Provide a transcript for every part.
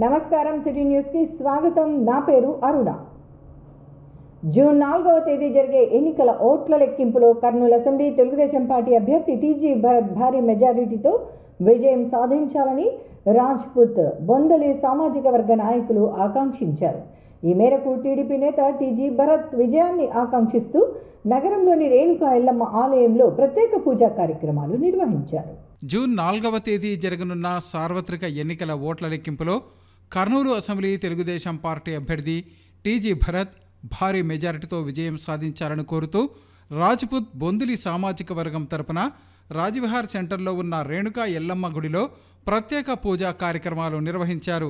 నమస్కారం city news కి స్వాగతం. నా పేరు అరుణ. జూన్ 4వ తేదీ జరిగే ఎన్నికల ఓట్ల లెక్కింపులో కర్నూలు అసెంబ్లీ తెలుగుదేశం పార్టీ అభ్యర్థి టీజీ భరత్ భారీ మెజారిటీతో విజయం సాధించాలని రాజ్పుత్ బొందలి సామాజిక వర్గ నాయకులు ఆకాంక్షించారు. ఈ మేరకు టీడీపీ నేత టీజీ భరత్ విజయాన్ని ఆకాంక్షిస్తూ నగరంలోని రేణుకా ఎల్లమ్మ ఆలయంలో ప్రత్యేక పూజా కార్యక్రమాలు నిర్వహించారు. జూన్ 4వ తేదీ జరగనున్న సార్వత్రిక ఎన్నికల ఓట్ల లెక్కింపులో కర్నూలు అసెంబ్లీ తెలుగుదేశం పార్టీ అభ్యర్థి టీజీ భరత్ భారీ మెజారిటీతో విజయం సాధించాలని కోరుతూ రాజ్పుత్ బొందిలి సామాజిక వర్గం తరపున రాజ్విహార్ సెంటర్లో ఉన్న రేణుకా ఎల్లమ్మ గుడిలో ప్రత్యేక పూజా కార్యక్రమాలు నిర్వహించారు.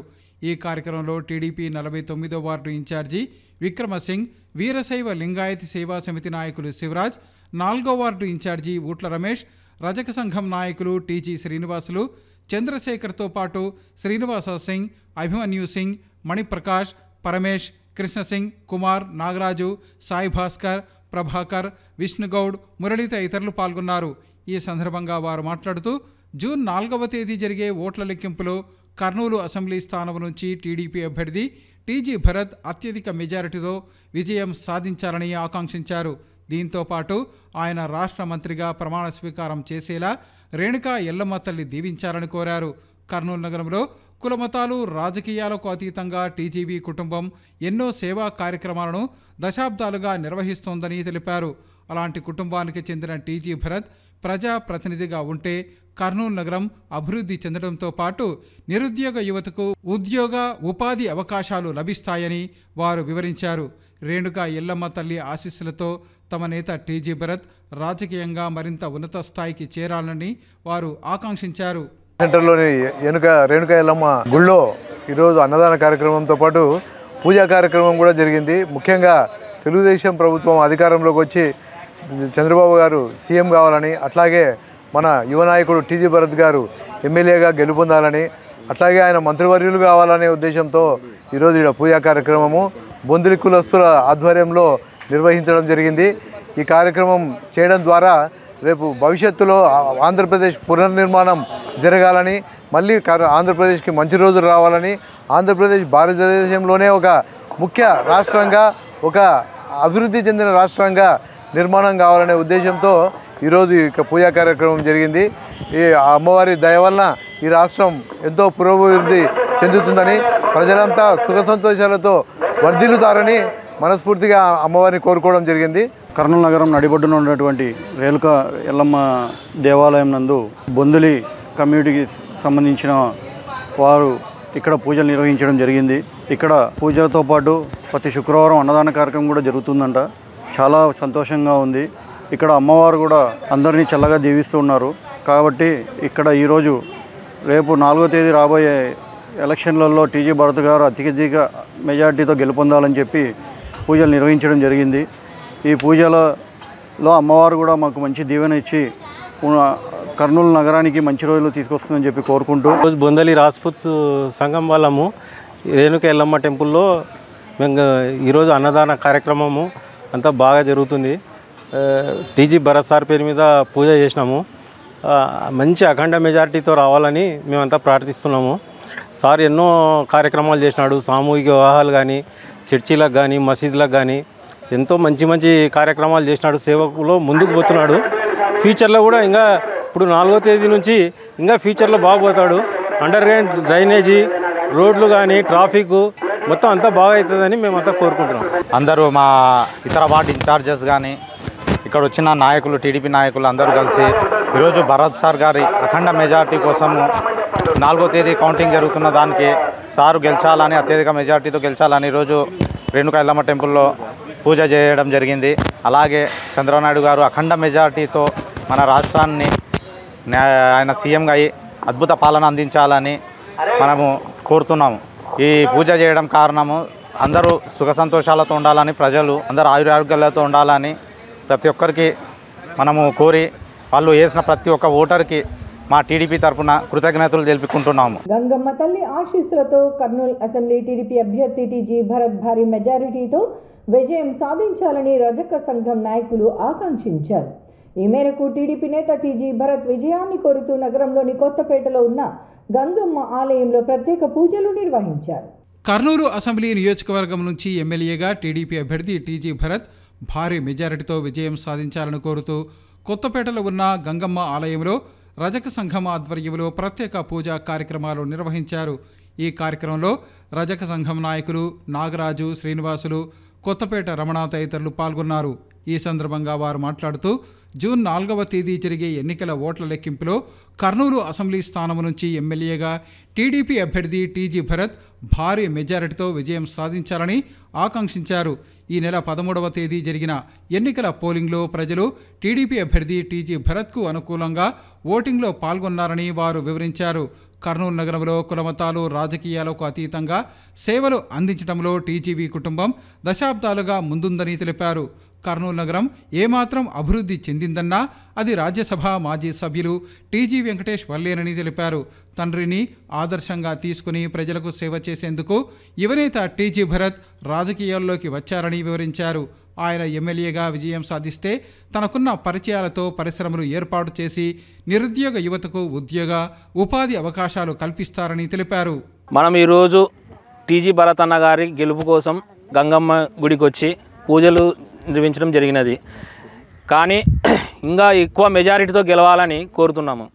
ఈ కార్యక్రమంలో టీడీపీ 49వ వార్డు ఇన్ఛార్జి విక్రమసింగ్, వీరశైవ లింగాయత్ సేవా సమితి నాయకులు శివరాజ్, 4వ వార్డు ఇన్ఛార్జి ఊట్ల రమేష్, రజక సంఘం నాయకులు టీజీ శ్రీనివాసులు, చంద్రశేఖర్తో పాటు శ్రీనివాస సింగ్, అభిమన్యు సింగ్, మణిప్రకాష్, పరమేష్, కృష్ణసింగ్, కుమార్, నాగరాజు, సాయి భాస్కర్, ప్రభాకర్, విష్ణుగౌడ్, మురళి తదితరులు పాల్గొన్నారు. ఈ సందర్భంగా వారు మాట్లాడుతూ జూన్ 4వ తేదీ జరిగే ఓట్ల లెక్కింపులో కర్నూలు అసెంబ్లీ స్థానం నుంచి టీడీపీ అభ్యర్థి టీజీ భరత్ అత్యధిక మెజారిటీతో విజయం సాధించాలని ఆకాంక్షించారు. దీంతో పాటు ఆయన రాష్ట్ర మంత్రిగా ప్రమాణ స్వీకారం చేసేలా రేణుకా ఎల్లమ్మ తల్లి దీవించాలని కోరారు. కర్నూలు నగరంలో కులమతాలు రాజకీయాలకు అతీతంగా టీజీబీ కుటుంబం ఎన్నో సేవా కార్యక్రమాలను దశాబ్దాలుగా నిర్వహిస్తోందని తెలిపారు. అలాంటి కుటుంబానికి చెందిన టీజీ భరత్ ప్రజాప్రతినిధిగా ఉంటే కర్నూలు నగరం అభివృద్ధి చెందడంతో పాటు నిరుద్యోగ యువతకు ఉద్యోగ ఉపాధి అవకాశాలు లభిస్తాయని వారు వివరించారు. రేణుకా ఎల్లమ్మ తల్లి ఆశీస్సులతో తమ నేత టీజీ భరత్ రాజకీయంగా మరింత ఉన్నత స్థాయికి చేరాలని వారు ఆకాంక్షించారు. సెంటర్లోని రేణుకా ఎల్లమ్మ గుళ్ళో ఈరోజు అన్నదాన కార్యక్రమంతో పాటు పూజా కార్యక్రమం కూడా జరిగింది. ముఖ్యంగా తెలుగుదేశం ప్రభుత్వం అధికారంలోకి వచ్చి చంద్రబాబు గారు సీఎం కావాలని, అట్లాగే మన యువ నాయకుడు టీజీ భరత్ గారు ఎమ్మెల్యేగా గెలుపొందాలని, అట్లాగే ఆయన మంత్రివర్యులు కావాలనే ఉద్దేశంతో ఈరోజు ఇక్కడ పూజా కార్యక్రమము బొందిలి కులస్తుల ఆధ్వర్యంలో నిర్వహించడం జరిగింది. ఈ కార్యక్రమం చేయడం ద్వారా రేపు భవిష్యత్తులో ఆంధ్రప్రదేశ్ పునర్నిర్మాణం జరగాలని, మళ్ళీ ఆంధ్రప్రదేశ్కి మంచి రోజులు రావాలని, ఆంధ్రప్రదేశ్ భారతదేశంలోనే ఒక ముఖ్య రాష్ట్రంగా, ఒక అభివృద్ధి చెందిన రాష్ట్రంగా నిర్మాణం కావాలనే ఉద్దేశంతో ఈరోజు ఇక పూజా కార్యక్రమం జరిగింది. ఈ అమ్మవారి దయ వలన ఈ రాష్ట్రం ఎంతో పురోభివృద్ధి చెందుతుందని, ప్రజలంతా సుఖ సంతోషాలతో వర్ధిల్లుతారని మనస్ఫూర్తిగా అమ్మవారిని కోరుకోవడం జరిగింది. కర్నూలు నగరం నడిబొడ్డున ఉన్నటువంటి రేణుకా ఎల్లమ్మ దేవాలయం నందు బొందిలి కమ్యూనిటీకి సంబంధించిన వారు ఇక్కడ పూజలు నిర్వహించడం జరిగింది. ఇక్కడ పూజలతో పాటు ప్రతి శుక్రవారం అన్నదాన కార్యక్రమం కూడా జరుగుతుందంట. చాలా సంతోషంగా ఉంది. ఇక్కడ అమ్మవారు కూడా అందరినీ చల్లగా దీవిస్తూ ఉన్నారు. కాబట్టి ఇక్కడ ఈరోజు రేపు 4వ తేదీ రాబోయే ఎలక్షన్లలో టీజీ భరత్ గారు అత్యధిక మెజార్టీతో గెలుపొందాలని చెప్పి పూజలు నిర్వహించడం జరిగింది. ఈ పూజలలో అమ్మవారు కూడా మాకు మంచి దీవెన ఇచ్చి కర్నూలు నగరానికి మంచి రోజులు తీసుకొస్తుందని చెప్పి కోరుకుంటూ, రోజు బొందలి రాజ్పుత్ సంఘం వాళ్ళము రేణుకా ఎల్లమ్మ టెంపుల్లో మేము ఈరోజు అన్నదాన కార్యక్రమము అంతా బాగా జరుగుతుంది. టీజీ భరత్ సార్ పేరు మీద పూజ చేసినాము. మంచి అఖండ మెజారిటీతో రావాలని మేమంతా ప్రార్థిస్తున్నాము. సార్ ఎన్నో కార్యక్రమాలు చేసినాడు. సామూహిక వివాహాలు కానీ, చర్చిలకు కానీ, మసీదులకు కానీ ఎంతో మంచి మంచి కార్యక్రమాలు చేసినాడు. సేవకులో ముందుకు పోతున్నాడు. ఫ్యూచర్లో కూడా ఇంకా ఇప్పుడు 4వ తేదీ నుంచి ఇంకా ఫ్యూచర్లో బాగుపోతాడు. అండర్ గ్రౌండ్ డ్రైనేజీ, రోడ్లు కానీ, ట్రాఫిక్ మొత్తం అంతా బాగా అవుతుందని మేమంతా కోరుకుంటున్నాం. అందరూ మా ఇతర వార్డు ఇన్ఛార్జెస్ కానీ, ఇక్కడ వచ్చిన నాయకులు, టీడీపీ నాయకులు అందరూ కలిసి ఈరోజు భరత్ సార్ గారి అఖండ మెజార్టీ కోసము 4వ తేదీ కౌంటింగ్ జరుగుతున్న దానికి సారు గెలిచాలని, అత్యధిక మెజార్టీతో గెలిచాలని ఈరోజు రేణుకా ఎల్లమ్మ టెంపుల్లో పూజ చేయడం జరిగింది. అలాగే చంద్రబాబు నాయుడు గారు అఖండ మెజార్టీతో మన రాష్ట్రాన్ని ఆయన సీఎంగా అయ్యి అద్భుత పాలన అందించాలని మనము కోరుతున్నాము. ఈ పూజ చేయడం కారణము అందరూ సుఖ సంతోషాలతో ఉండాలని, ప్రజలు అందరూ ఆయురారోగ్యాలతో ఉండాలని ప్రతి ఒక్కరికి మనము కోరి, వాళ్ళు వేసిన ప్రతి ఒక్క ఓటర్కి మా టీడీపీ తరఫున కృతజ్ఞతలు తెలుపుకుంటున్నాము. గంగమ్మ తల్లి ఆశీస్సులతో కర్నూలు అసెంబ్లీ టీడీపీ అభ్యర్థి టీజీ భరత్ భారీ మెజారిటీతో విజయం సాధించాలని రజక సంఘం నాయకులు ఆకాంక్షించారు. ఈ మేరకు టీడీపీ నేత టీజీ భరత్ విజయాన్ని కోరుతూ నగరంలోని కొత్తపేటలో ఉన్న గంగమ్మ ఆలయంలో ప్రత్యేక పూజలు నిర్వహించారు. కర్నూలు అసెంబ్లీ నియోజకవర్గం నుంచి ఎమ్మెల్యేగా టీడీపీ అభ్యర్థి టీజీ భరత్ భారీ మెజారిటీతో విజయం సాధించాలని కోరుతూ కొత్తపేటలో ఉన్న గంగమ్మ ఆలయంలో రజక సంఘం ఆధ్వర్యంలో ప్రత్యేక పూజా కార్యక్రమాలు నిర్వహించారు. ఈ కార్యక్రమంలో రజక సంఘం నాయకులు నాగరాజు, శ్రీనివాసులు, కొత్తపేట రమణ తదితరులు పాల్గొన్నారు. ఈ సందర్భంగా వారు మాట్లాడుతూ జూన్ 4వ తేదీ జరిగే ఎన్నికల ఓట్ల లెక్కింపులో కర్నూలు అసెంబ్లీ స్థానం నుంచి ఎమ్మెల్యేగా టీడీపీ అభ్యర్థి టీజీ భరత్ భారీ మెజారిటీతో విజయం సాధించాలని ఆకాంక్షించారు. ఈ నెల 13వ తేదీ జరిగిన ఎన్నికల పోలింగ్లో ప్రజలు టీడీపీ అభ్యర్థి టీజీ భరత్కు అనుకూలంగా ఓటింగ్లో పాల్గొన్నారని వారు వివరించారు. కర్నూలు నగరంలో కులమతాలు రాజకీయాలకు అతీతంగా సేవలు అందించడంలో టీజీవీ కుటుంబం దశాబ్దాలుగా ముందుందని తెలిపారు. కర్నూలు నగరం ఏమాత్రం అభివృద్ధి చెందిందన్నా అది రాజ్యసభ మాజీ సభ్యులు టీజీ వెంకటేష్ వల్లేనని తెలిపారు. తండ్రిని ఆదర్శంగా తీసుకుని ప్రజలకు సేవ చేసేందుకు యువనేత టీజీ భరత్ రాజకీయాల్లోకి వచ్చారని వివరించారు. ఆయన ఎమ్మెల్యేగా విజయం సాధిస్తే తనకున్న పరిచయాలతో పరిశ్రమలు ఏర్పాటు చేసి నిరుద్యోగ యువతకు ఉద్యోగ ఉపాధి అవకాశాలు కల్పిస్తారని తెలిపారు. మనం ఈరోజు టీజీ భరత్ అన్న గారి గెలుపు కోసం గంగమ్మ గుడికి వచ్చి పూజలు నిర్వహించడం జరిగినది. కానీ ఇంకా ఎక్కువ మెజారిటీతో గెలవాలని కోరుతున్నాము.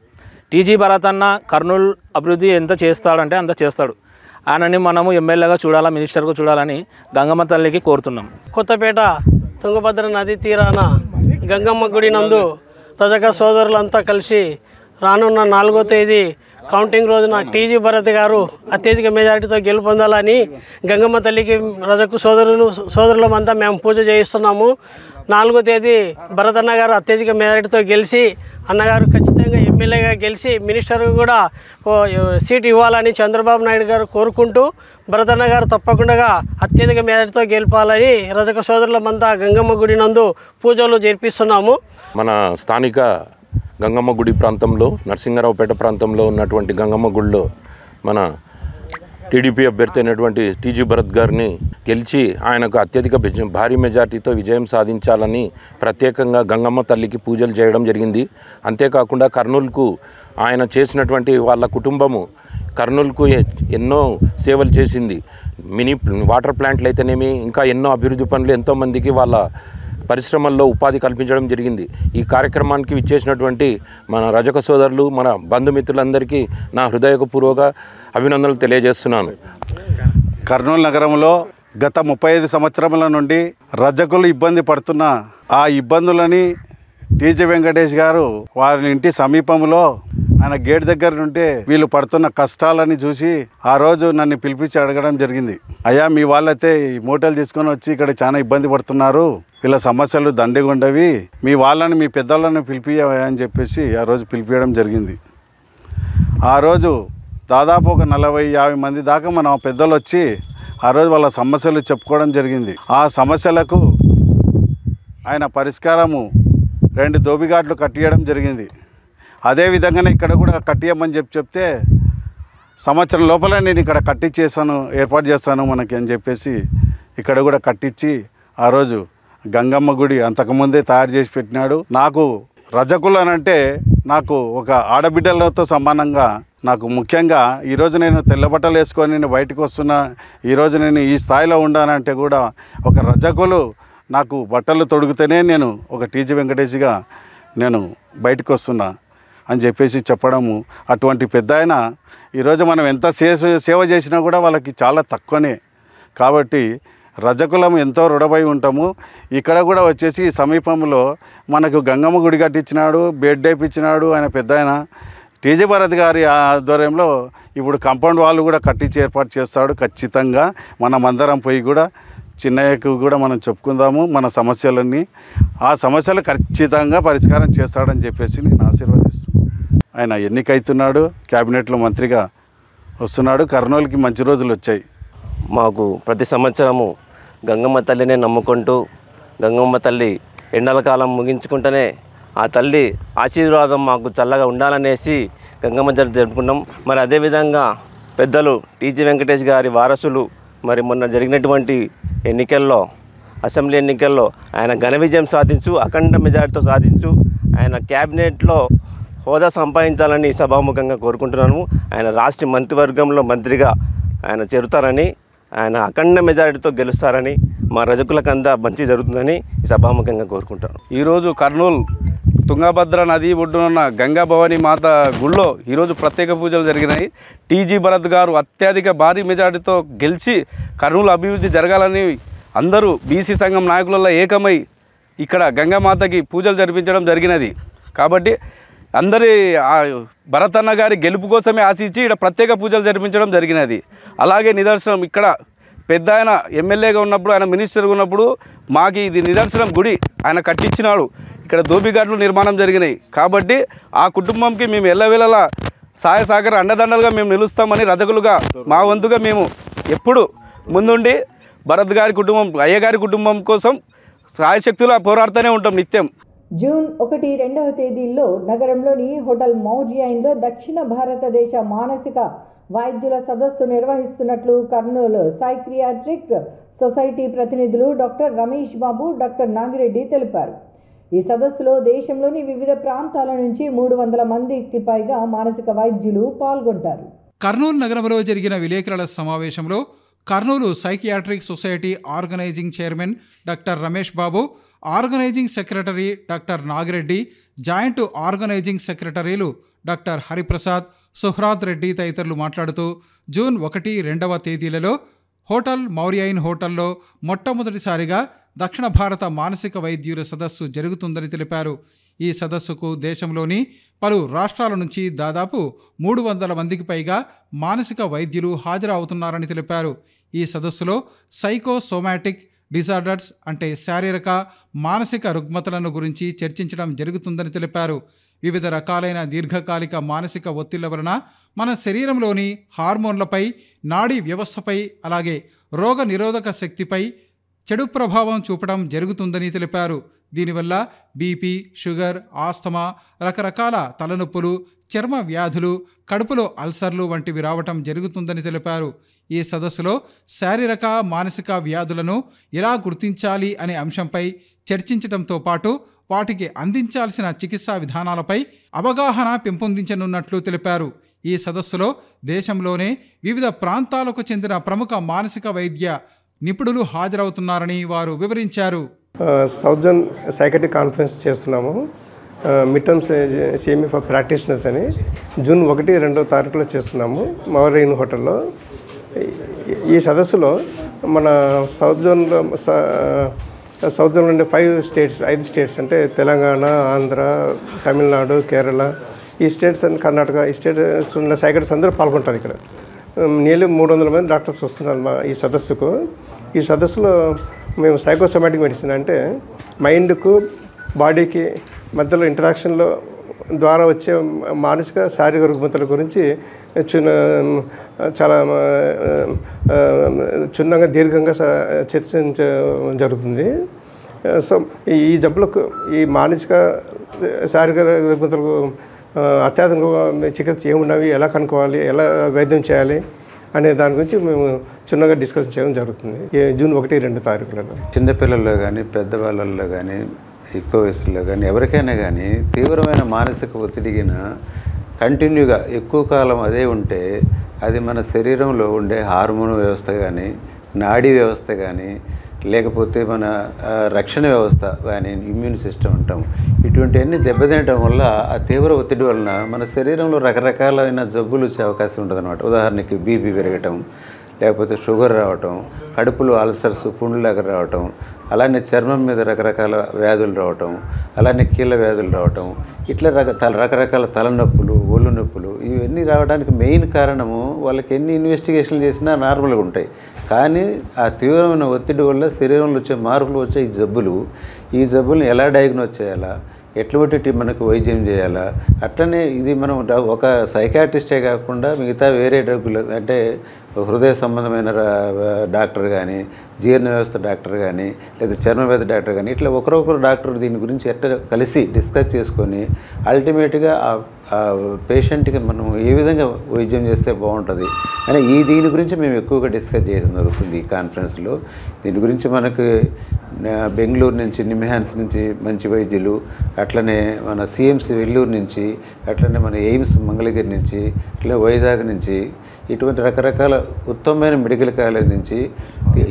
టీజీ భరత్ అన్న కర్నూలు అభివృద్ధి ఎంత చేస్తాడంటే అంత చేస్తాడు. ఆయనని మనము ఎమ్మెల్యేగా చూడాలా, మినిస్టర్గా చూడాలని గంగమ్మ తల్లికి కోరుతున్నాం. కొత్తపేట తుంగభద్ర నది తీరాన గంగమ్మ గుడి నందు రజక సోదరులంతా కలిసి రానున్న 4వ తేదీ కౌంటింగ్ రోజున టీజీ భరత్ గారు అత్యధిక మెజారిటీతో గెలుపొందాలని గంగమ్మ తల్లికి రజకు సోదరులమంతా మేము పూజ చేయిస్తున్నాము. 4వ తేదీ భరత్ అన్న గారు అత్యధిక మెజారిటీతో గెలిచి అన్నగారు ఖచ్చితంగా ఎమ్మెల్యేగా గెలిచి మినిస్టర్గా కూడా సీట్ ఇవ్వాలని చంద్రబాబు నాయుడు గారు కోరుకుంటూ భరత్ అన్న గారు తప్పకుండా అత్యధిక మెజారిటీతో గెలపాలని రజక సోదరులమంతా గంగమ్మ గుడి నందు పూజలు జరిపిస్తున్నాము. మన స్థానిక గంగమ్మ గుడి ప్రాంతంలో, నరసింగరావుపేట ప్రాంతంలో ఉన్నటువంటి గంగమ్మ గుడిలో మన టీడీపీ అభ్యర్థి అయినటువంటి టీజీ భరత్ గారిని గెలిచి ఆయనకు అత్యధిక భారీ మెజార్టీతో విజయం సాధించాలని ప్రత్యేకంగా గంగమ్మ తల్లికి పూజలు చేయడం జరిగింది. అంతేకాకుండా కర్నూలుకు ఆయన చేసినటువంటి వాళ్ళ కుటుంబము కర్నూలుకు ఎన్నో సేవలు చేసింది. మినీ వాటర్ ప్లాంట్లు అయితేనేమి, ఇంకా ఎన్నో అభివృద్ధి పనులు ఎంతోమందికి వాళ్ళ పరిశ్రమల్లో ఉపాధి కల్పించడం జరిగింది. ఈ కార్యక్రమానికి విచ్చేసినటువంటి మన రజక సోదరులు, మన బంధుమిత్రులందరికీ నా హృదయపూర్వక అభినందనలు తెలియజేస్తున్నాను. కర్నూలు నగరంలో గత 35 సంవత్సరముల నుండి రజకులు ఇబ్బంది పడుతున్న ఆ ఇబ్బందులని టీజీ వెంకటేష్ గారు వారి ఇంటి సమీపంలో ఆయన గేట్ దగ్గర నుండి వీళ్ళు పడుతున్న కష్టాలని చూసి ఆ రోజు నన్ను పిలిపించి అడగడం జరిగింది. అయ్యా, మీ వాళ్ళైతే ఈ మూటలు తీసుకొని వచ్చి ఇక్కడ చాలా ఇబ్బంది పడుతున్నారు, వీళ్ళ సమస్యలు దండిగుండవి, మీ వాళ్ళని మీ పెద్దలను పిలిపియని చెప్పేసి ఆ రోజు పిలిపించడం జరిగింది. ఆ రోజు దాదాపు ఒక 40-50 మంది దాకా మన పెద్దలు వచ్చి ఆ రోజు వాళ్ళ సమస్యలు చెప్పుకోవడం జరిగింది. ఆ సమస్యలకు ఆయన పరిష్కారము 2 దోబిఘాట్లు కట్టియడం జరిగింది. అదేవిధంగానే ఇక్కడ కూడా కట్టియమని చెప్తే సంవత్సరం లోపల నేను ఇక్కడ కట్టించేసాను, ఏర్పాటు చేస్తాను మనకి అని చెప్పేసి ఇక్కడ కూడా కట్టించి ఆ రోజు గంగమ్మ గుడి అంతకుముందే తయారు చేసి పెట్టినాడు. నాకు రజకులు అనంటే నాకు ఒక ఆడబిడ్డలతో సమానంగా, నాకు ముఖ్యంగా ఈరోజు నేను తెల్లబట్టలు వేసుకొని నేను బయటకు వస్తున్నా, ఈరోజు నేను ఈ స్థాయిలో ఉండానంటే కూడా ఒక రజకులు నాకు బట్టలు తొడిగితేనే నేను ఒక టీజీ వెంకటేష్గా నేను బయటకు వస్తున్నా అని చెప్పేసి చెప్పడము. అటువంటి పెద్ద ఆయన ఈరోజు మనం ఎంత సేవ చేసినా కూడా వాళ్ళకి చాలా తక్కువనే. కాబట్టి రజకులం ఎంతో రుణపై ఉంటాము. ఇక్కడ కూడా వచ్చేసి సమీపంలో మనకు గంగమ్మ గుడి కట్టించినాడు, బెడ్ వేయించినాడు ఆయన పెద్ద ఆయన. టీజీ భరత్ గారి ఆధ్వర్యంలో ఇప్పుడు కాంపౌండ్ వాళ్ళు కూడా కట్టించి ఏర్పాటు చేస్తాడు. ఖచ్చితంగా మనమందరం పోయి కూడా చిన్నయ్యకు కూడా మనం చెప్పుకుందాము మన సమస్యలన్నీ. ఆ సమస్యలు ఖచ్చితంగా పరిష్కారం చేస్తాడని చెప్పేసి నేను ఆశీర్వదిస్తాను. ఆయన ఎన్నికైతున్నాడు, క్యాబినెట్లో మంత్రిగా వస్తున్నాడు. కర్నూలుకి మంచి రోజులు వచ్చాయి. మాకు ప్రతి సంవత్సరము గంగమ్మ తల్లినే నమ్ముకుంటూ గంగమ్మ తల్లి ఎండల కాలం ముగించుకుంటేనే ఆ తల్లి ఆశీర్వాదం మాకు చల్లగా ఉండాలనేసి గంగమ్మ తల్లి జరుపుకున్నాం. మరి అదేవిధంగా పెద్దలు టీజీ వెంకటేష్ గారి వారసులు మరి మొన్న జరిగినటువంటి ఎన్నికల్లో అసెంబ్లీ ఎన్నికల్లో ఆయన ఘన విజయం సాధించు, అఖండ మెజారిటీతో సాధించు, ఆయన క్యాబినెట్లో హోదా సంపాదించాలని సభాముఖంగా కోరుకుంటున్నాను. ఆయన రాష్ట్ర మంత్రివర్గంలో మంత్రిగా ఆయన చేరుతారని, ఆయన అఖండ మెజారిటీతో గెలుస్తారని, మా రజకులకంతా మంచి జరుగుతుందని సభాముఖంగా కోరుకుంటాను. ఈరోజు కర్నూలు తుంగభద్ర నది ఒడ్డున గంగా భవానీ మాత గుళ్ళో ఈరోజు ప్రత్యేక పూజలు జరిగినాయి. టీజీ భరత్ గారు అత్యధిక భారీ మెజారిటీతో గెలిచి కర్నూలు అభివృద్ధి జరగాలని అందరూ బీసీ సంఘం నాయకులలో ఏకమై ఇక్కడ గంగామాతకి పూజలు జరిపించడం జరిగినది. కాబట్టి అందరి భరత్ అన్న గారి గెలుపు కోసమే ఆశించి ఇక్కడ ప్రత్యేక పూజలు జరిపించడం జరిగినది. అలాగే నిదర్శనం ఇక్కడ పెద్ద ఆయన ఎమ్మెల్యేగా ఉన్నప్పుడు, ఆయన మినిస్టర్గా ఉన్నప్పుడు మాకు ఇది నిదర్శనం గుడి ఆయన కట్టించినాడు. ఇక్కడ దోబిఘాట్లు నిర్మాణం జరిగినాయి. కాబట్టి ఆ కుటుంబంకి మేము ఎల్లవేళలా సహాయ సహకార అండదండలుగా మేము నిలుస్తామని రజకులుగా మా వంతుగా మేము ఎప్పుడు ముందుండి భరత్ గారి కుటుంబం, అయ్యగారి కుటుంబం కోసం సాయశక్తులా పోరాడుతూనే ఉంటాం నిత్యం. జూన్ 1-2వ తేదీల్లో నగరంలోని హోటల్ మౌర్యాయిన్లో దక్షిణ భారతదేశ మానసిక వైద్యుల సదస్సు నిర్వహిస్తున్నట్లు కర్నూలు సైక్రియాట్రిక్ సొసైటీ ప్రతినిధులు డాక్టర్ రమేష్ బాబు, డాక్టర్ నాగిరెడ్డి తెలిపారు. ఈ సదస్సులో దేశంలోని వివిధ ప్రాంతాల నుంచి 300 మందికి పైగా మానసిక వైద్యులు పాల్గొంటారు. కర్నూలు నగరంలో జరిగిన విలేకరుల సమావేశంలో Kurnool psychiatric society organising chairman doctor Ramesh Babu, organising secretary doctor Nagireddy, joint organising సెక్రటరీలు డాక్టర్ హరిప్రసాద్, సుహ్రాద్ రెడ్డి తదితరులు మాట్లాడుతూ జూన్ 1-2వ తేదీలలో హోటల్ మౌర్యాయిన్ హోటల్లో మొట్టమొదటిసారిగా దక్షిణ భారత మానసిక వైద్యుల సదస్సు జరుగుతుందని తెలిపారు. ఈ సదస్సుకు దేశంలోని పలు రాష్ట్రాల నుంచి దాదాపు 300 మందికి పైగా మానసిక వైద్యులు హాజరవుతున్నారని తెలిపారు. ఈ సదస్సులో సైకోసోమాటిక్ డిజార్డర్స్ అంటే శారీరక మానసిక రుగ్మతలను గురించి చర్చించడం జరుగుతుందని తెలిపారు. వివిధ రకాలైన దీర్ఘకాలిక మానసిక ఒత్తిళ్ల వలన మన శరీరంలోని హార్మోన్లపై, నాడీ వ్యవస్థపై, అలాగే రోగ నిరోధక శక్తిపై చెడు ప్రభావం చూపడం జరుగుతుందని తెలిపారు. దీనివల్ల బీపీ, షుగర్, ఆస్తమా, రకరకాల తలనొప్పులు, చర్మ వ్యాధులు, కడుపులో అల్సర్లు వంటివి రావటం జరుగుతుందని తెలిపారు. ఈ సదస్సులో శారీరక మానసిక వ్యాధులను ఎలా గుర్తించాలి అనే అంశంపై చర్చించడంతో పాటు వాటికి అందించాల్సిన చికిత్సా విధానాలపై అవగాహన పెంపొందించనున్నట్లు తెలిపారు. ఈ సదస్సులో దేశంలోనే వివిధ ప్రాంతాలకు చెందిన ప్రముఖ మానసిక వైద్య నిపుణులు హాజరవుతున్నారని వారు వివరించారు. సౌత్ జోన్ సైకాట్రిక్ కాన్ఫరెన్స్ చేస్తున్నాము. Mid terms CME for practitioners అని జూన్ 1-2వ తారీఖులో చేస్తున్నాము మౌర్యాయిన్ హోటల్లో. ఈ సదస్సులో మన సౌత్ జోన్లో ఉండే 5 స్టేట్స్ అంటే తెలంగాణ, ఆంధ్ర, తమిళనాడు, కేరళ, ఈ స్టేట్స్ అండ్ కర్ణాటక, ఈ స్టేట్స్ ఉన్న సైకాట్రిస్ట్ అందరూ పాల్గొంటారు. ఇక్కడ నియర్లీ 300 మంది డాక్టర్స్ వస్తున్నారు ఈ సదస్సుకు. ఈ సదస్సులో మేము సైకోసోమాటిక్ మెడిసిన్ అంటే మైండ్కు బాడీకి మధ్యలో ఇంటరాక్షన్లో ద్వారా వచ్చే మానసిక శారీరక రుగ్మతల గురించి చాలా క్షుణ్ణంగా దీర్ఘంగా చర్చించ జరుగుతుంది. సో ఈ జబ్బులకు, ఈ మానసిక శారీరక రుగ్మతలకు అత్యాధునిక చికిత్స ఏమున్నవి, ఎలా కనుక్కోవాలి, ఎలా వైద్యం చేయాలి అనే దాని గురించి మేము చిన్నగా డిస్కషన్ చేయడం జరుగుతుంది జూన్ 1-2 తారీఖులలో. చిన్నపిల్లల్లో కానీ, పెద్దవాళ్ళల్లో కానీ, యుక్త వయసులో కానీ, ఎవరికైనా కానీ తీవ్రమైన మానసిక ఒత్తిడిగిన కంటిన్యూగా ఎక్కువ కాలం అదే ఉంటే అది మన శరీరంలో ఉండే హార్మోన్ వ్యవస్థ కానీ, నాడీ వ్యవస్థ కానీ, లేకపోతే మన రక్షణ వ్యవస్థ కానీ, ఇమ్యూన్ సిస్టమ్ అంటాం, ఇటువంటివన్నీ దెబ్బతినటం వల్ల ఆ తీవ్ర ఒత్తిడి వలన మన శరీరంలో రకరకాలైన జబ్బులు వచ్చే అవకాశం ఉంటుంది అన్నమాట. ఉదాహరణకి బీపీ పెరగటం, లేకపోతే షుగర్ రావటం, కడుపులో అల్సర్స్, పుండ్లాగా రావటం, అలానే చర్మం మీద రకరకాల వ్యాధులు రావటం, అలానే కీళ్ళ వ్యాధులు రావటం, ఇట్లా రకరకాల తలనొప్పులు, ఒళ్ళు నొప్పులు, ఇవన్నీ రావడానికి మెయిన్ కారణము వాళ్ళకి ఎన్ని ఇన్వెస్టిగేషన్లు చేసినా నార్మల్గా ఉంటాయి. కానీ ఆ తీవ్రమైన ఒత్తిడి వల్ల శరీరంలో వచ్చే మార్పులు వచ్చే ఈ జబ్బులను ఎలా డయాగ్నోజ్ చేయాలా, ఎటువంటి మనకు వైద్యం చేయాలా, అట్లనే ఇది మనం ఒక సైకాట్రిస్టే కాకుండా మిగతా వేరే డ్రగ్గులు అంటే హృదయ సంబంధమైన డాక్టర్ కానీ, జీర్ణ వ్యవస్థ డాక్టర్ కానీ, లేదా చర్మవ్యాధి డాక్టర్ కానీ, ఇట్లా ఒకరొకరు డాక్టర్ దీని గురించి ఎట్లా కలిసి డిస్కస్ చేసుకొని అల్టిమేట్గా ఆ పేషెంట్కి మనం ఏ విధంగా వైద్యం చేస్తే బాగుంటుంది అని దీని గురించి మేము ఎక్కువగా డిస్కస్ చేయడం జరుగుతుంది ఈ కాన్ఫరెన్స్లో. దీని గురించి మనకు బెంగళూరు నుంచి, నిమ్హాన్స్ నుంచి మంచి వైద్యులు, అట్లనే మన సిఎంసి వెల్లూరు నుంచి, అట్లనే మన ఎయిమ్స్ మంగళగిరి నుంచి, అట్లనే వైజాగ్ నుంచి, ఇటువంటి రకరకాల ఉత్తమమైన మెడికల్ కాలేజ్ నుంచి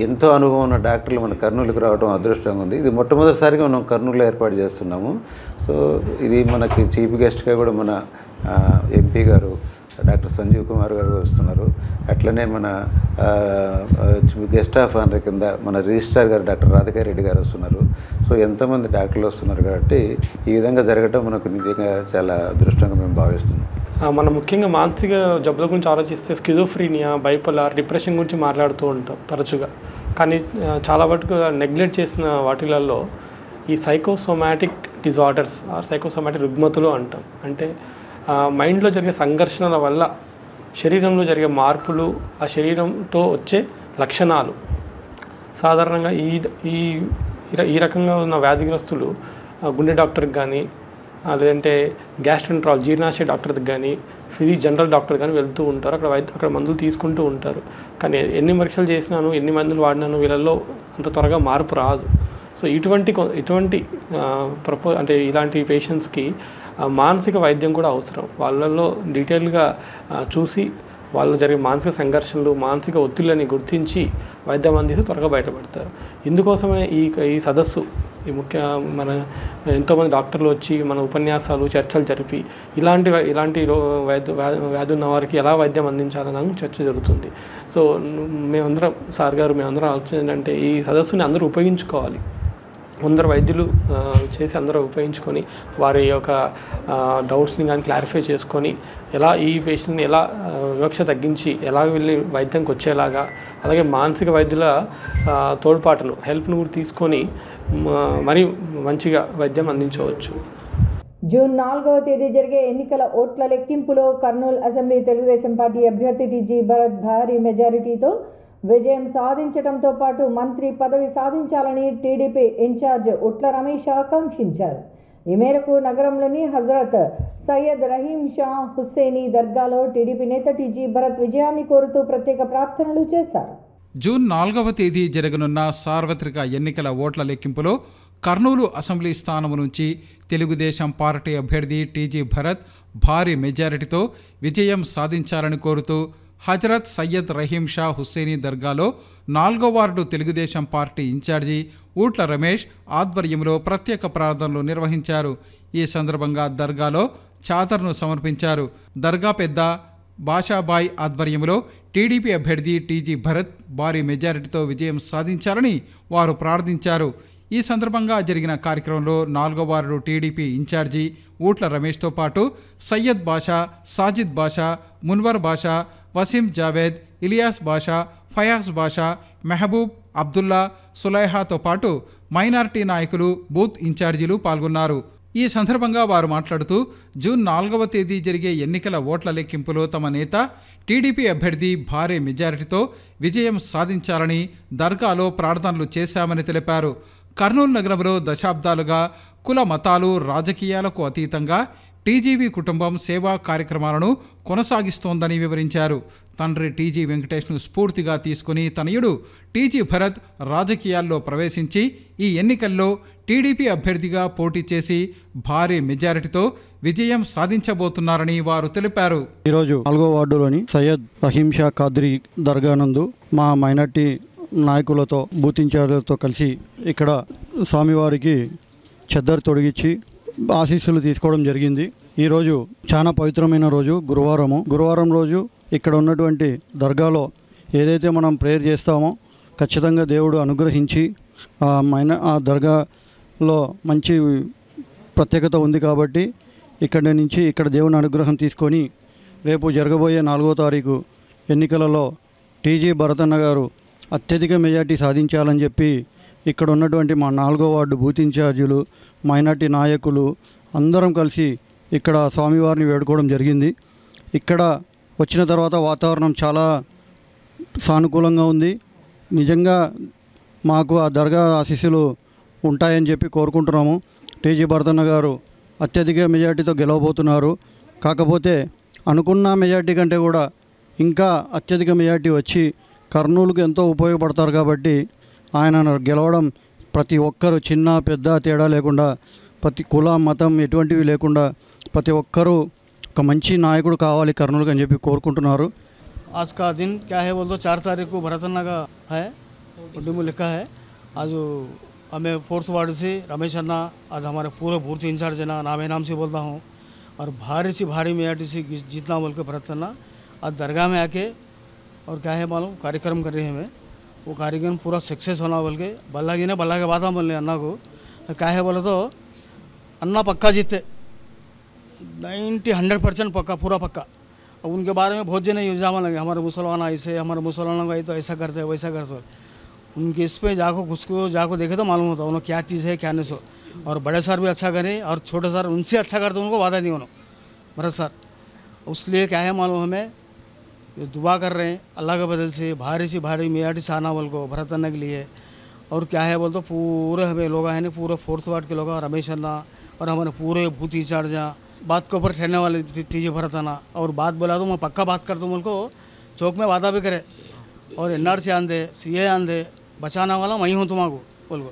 ఎంతో అనుభవం ఉన్న డాక్టర్లు మన కర్నూలుకు రావడం అదృష్టంగా ఉంది. ఇది మొట్టమొదటిసారిగా మనం కర్నూలులో ఏర్పాటు చేస్తున్నాము. సో ఇది మనకి చీఫ్ గెస్ట్గా కూడా మన ఎంపీ గారు డాక్టర్ సంజీవ్ కుమార్ గారు వస్తున్నారు. అట్లనే మన గెస్ట్ ఆఫ్ ఆనర్ కింద మన రిజిస్ట్రార్ గారు డాక్టర్ రాధికా రెడ్డి గారు వస్తున్నారు. సో ఎంతోమంది డాక్టర్లు వస్తున్నారు కాబట్టి ఈ విధంగా జరగడం మనకు నిజంగా చాలా అదృష్టంగా మేము భావిస్తున్నాం. మనం ముఖ్యంగా మానసిక జబ్బుల గురించి ఆలోచిస్తే స్కిజోఫ్రీనియా, బైపోలార్, డిప్రెషన్ గురించి మాట్లాడుతూ ఉంటాం తరచుగా. కానీ చాలా వరకు నెగ్లెక్ట్ చేసిన వాటిలలో ఈ సైకోసోమాటిక్ డిజార్డర్స్ ఆర్ సైకోసోమాటిక్ రుగ్మతులు అంటాం. అంటే మైండ్లో జరిగే సంఘర్షణల వల్ల శరీరంలో జరిగే మార్పులు, ఆ శరీరంతో వచ్చే లక్షణాలు. సాధారణంగా ఈ రకంగా ఉన్న వ్యాధిగ్రస్తులు గుండె డాక్టర్కి కానీ, లేదంటే గ్యాస్ట్రెంట్రాలజీ జీర్ణాశయ డాక్టర్కి కానీ, జనరల్ డాక్టర్ కానీ వెళ్తూ ఉంటారు. అక్కడ మందులు తీసుకుంటూ ఉంటారు. కానీ ఎన్ని పరీక్షలు చేసినాను, ఎన్ని మందులు వాడినాను, వీళ్ళల్లో అంత త్వరగా మార్పు రాదు. సో ఇటువంటి అంటే ఇలాంటి పేషెంట్స్కి మానసిక వైద్యం కూడా అవసరం. వాళ్ళల్లో డీటెయిల్గా చూసి వాళ్ళు జరిగే మానసిక సంఘర్షణలు, మానసిక ఒత్తిళ్ళని గుర్తించి వైద్యం అందిస్తే త్వరగా బయటపడతారు. ఇందుకోసమే ఈ సదస్సు మన ఎంతోమంది డాక్టర్లు వచ్చి మన ఉపన్యాసాలు, చర్చలు జరిపి ఇలాంటి వ్యాధి ఉన్న వారికి ఎలా వైద్యం అందించాలని చర్చ జరుగుతుంది. సో మేమందరం మేమందరం ఆలోచన ఏంటంటే ఈ సదస్సుని అందరూ ఉపయోగించుకోవాలి. అందరు వైద్యులు చేసి అందరూ ఉపయోగించుకొని వారి యొక్క డౌట్స్ని కానీ క్లారిఫై చేసుకొని ఎలా ఈ పేషెంట్ని ఎలా వివక్ష తగ్గించి ఎలా వెళ్ళి వైద్యంకి వచ్చేలాగా, అలాగే మానసిక వైద్యుల తోడ్పాటును, హెల్ప్ను కూడా తీసుకొని మరీ మంచిగా వైద్యం అందించవచ్చు. జూన్ 4వ తేదీ జరిగే ఎన్నికల ఓట్ల లెక్కింపులో కర్నూలు అసెంబ్లీ తెలుగుదేశం పార్టీ అభ్యర్థి టీజీ భరత్ భారీ మెజారిటీతో విజయం సాధించడంతో పాటు మంత్రి పదవి సాధించాలని టీడీపీ ఇన్ఛార్జ్ ఉట్ల రమేష్ ఆకాంక్షించారు. ఈ మేరకు నగరంలోని హజరత్ సయ్యద్ రహీం షా హుస్సేనీ దర్గాలో టీడీపీ నేత టీజీ భరత్ విజయాన్ని కోరుతూ ప్రత్యేక ప్రార్థనలు చేశారు. జూన్ 4వ తేదీ జరగనున్న సార్వత్రిక ఎన్నికల ఓట్ల లెక్కింపులో కర్నూలు అసెంబ్లీ స్థానం నుంచి తెలుగుదేశం పార్టీ అభ్యర్థి టీజీ భరత్ భారీ మెజారిటీతో విజయం సాధించాలని కోరుతూ హజరత్ సయ్యద్ రహీం షా హుస్సేనీ దర్గాలో 4వ ward Telugu Desam party incharge Ootla Ramesh ఆధ్వర్యంలో ప్రత్యేక ప్రార్థనలు నిర్వహించారు. ఈ సందర్భంగా దర్గాలో చాదర్ను సమర్పించారు. దర్గా పెద్ద బాషాబాయ్ ఆధ్వర్యంలో టీడీపీ అభ్యర్థి టీజీ భరత్ భారీ మెజారిటీతో విజయం సాధించాలని వారు ప్రార్థించారు. ఈ సందర్భంగా జరిగిన కార్యక్రమంలో 4వ వార్డు టీడీపీ ఇన్ఛార్జి ఊట్ల రమేష్తో పాటు సయ్యద్ బాషా, సాజిద్ బాషా, మున్వర్ బాషా, వసీం జావేద్, ఇలియాస్ బాషా, ఫయాజ్ బాషా, మెహబూబ్, అబ్దుల్లా, సులైహాతో పాటు మైనారిటీ నాయకులు, బూత్ ఇన్ఛార్జీలు పాల్గొన్నారు. ఈ సందర్భంగా వారు మాట్లాడుతూ జూన్ 4వ తేదీ జరిగే ఎన్నికల ఓట్ల లెక్కింపులో తమ నేత టీడీపీ అభ్యర్థి భారీ మెజారిటీతో విజయం సాధించాలని దర్గాలో ప్రార్థనలు చేశామని తెలిపారు. కర్నూలు నగరంలో దశాబ్దాలుగా కుల మతాలు రాజకీయాలకు అతీతంగా టీజీవీ కుటుంబం సేవా కార్యక్రమాలను కొనసాగిస్తోందని వివరించారు. తండ్రి టీజీ వెంకటేష్ను స్ఫూర్తిగా తీసుకుని తనయుడు టీజీ భరత్ రాజకీయాల్లో ప్రవేశించి ఈ ఎన్నికల్లో టీడీపీ అభ్యర్థిగా పోటీ చేసి భారీ మెజారిటీతో విజయం సాధించబోతున్నారని వారు తెలిపారు. ఈరోజు 4వ వార్డులోని సయ్యద్ రహీం షా ఖాద్రీ దర్గా నందు మా మైనార్టీ నాయకులతో, బూత్ ఇన్ఛార్జీలతో కలిసి ఇక్కడ స్వామివారికి చెద్దరు తొడిగించి ఆశీస్సులు తీసుకోవడం జరిగింది. ఈరోజు చాలా పవిత్రమైన రోజు, గురువారం రోజు ఇక్కడ ఉన్నటువంటి దర్గాలో ఏదైతే మనం ప్రేయర్ చేస్తామో ఖచ్చితంగా దేవుడు అనుగ్రహించి ఆ దర్గాలో మంచి ప్రత్యేకత ఉంది కాబట్టి ఇక్కడ దేవుని అనుగ్రహం తీసుకొని రేపు జరగబోయే 4వ తారీఖు ఎన్నికలలో టీజీ భరతన్న గారు అత్యధిక మెజార్టీ సాధించాలని చెప్పి ఇక్కడ ఉన్నటువంటి మా 4వ వార్డు బూత్ ఇన్ఛార్జీలు, మైనార్టీ నాయకులు అందరం కలిసి ఇక్కడ స్వామివారిని వేడుకోవడం జరిగింది. ఇక్కడ వచ్చిన తర్వాత వాతావరణం చాలా సానుకూలంగా ఉంది. నిజంగా మాకు ఆ దర్గా ఆశీస్సులు ఉంటాయని చెప్పి కోరుకుంటున్నాము. టీజీ భరతన్న గారు అత్యధిక మెజార్టీతో గెలవబోతున్నారు. కాకపోతే అనుకున్న మెజార్టీ కంటే కూడా ఇంకా అత్యధిక మెజార్టీ వచ్చి కర్నూలుకు ఎంతో ఉపయోగపడతారు. కాబట్టి ఆయన గెలవడం ప్రతి ఒక్కరు చిన్న పెద్ద తేడా లేకుండా, ప్రతి కుల మతం ఎటువంటివి లేకుండా ప్రతి ఒక్కరూ ఒక మంచి నాయకుడు కావాలి కర్నూలుకు అని చెప్పి కోరుకుంటున్నారు. आज का दिन क्या है बोल दो 4 तारीख को भरतन्ना का है उड्डी में लिखा है। आज हमें 4th वार्ड से रमेश अन्ना आज हमारे पूरे बूथ इंचार्ज है ना, नाम से बोलता हूँ, और भारी से भारी मेजॉरिटी से जीतना बोल के भरतन्ना आज दरगाह में आके और क्या है मालूम कार्यक्रम कर रहे हैं। हमें वो कार्यक्रम पूरा सक्सेस होना बोल के बल्ला जी ने बल्ला के बाद हम बोल रहे अन्ना को क्या है बोले तो अन्ना पक्का जीते 90-100% पक्का, पूरा पक्का। अब उनके बारे में बहुत जने इल्ज़ाम लगे हमारे मुसलमान ऐसे, हमारे मुसलमानों का तो ऐसा करते हैं वैसा करते हैं। उनके इस पे जाको देखे तो मालूम होता उन्होंने क्या चीज़ है क्या नहीं सो। और बड़े सर भी अच्छा करें और छोटे सर उनसे अच्छा करते उनको वादा दी उन्होंने भरत सर। उसलिए क्या है मालूम हमें दुआ कर रहे हैं अल्लाह के बदल से भारी से भारी मेजॉरिटी से आना बोल को भरत अन्ना के लिए। और क्या है बोल तो पूरे हमें लोग हैं नहीं, पूरे 4th वार्ड के लोग रमेश अन्ना और हमारे पूरे बूथ इंचार्ज बात के ऊपर ठहरने वाले टीजी भरत अन्ना। और बात बोला तो मैं पक्का बात करता हूँ बोल को चौक में वादा भी करे और NRC आन दे, CA आन दे, बचाने वाला मैं ही हूँ तुम्हारा बोल को।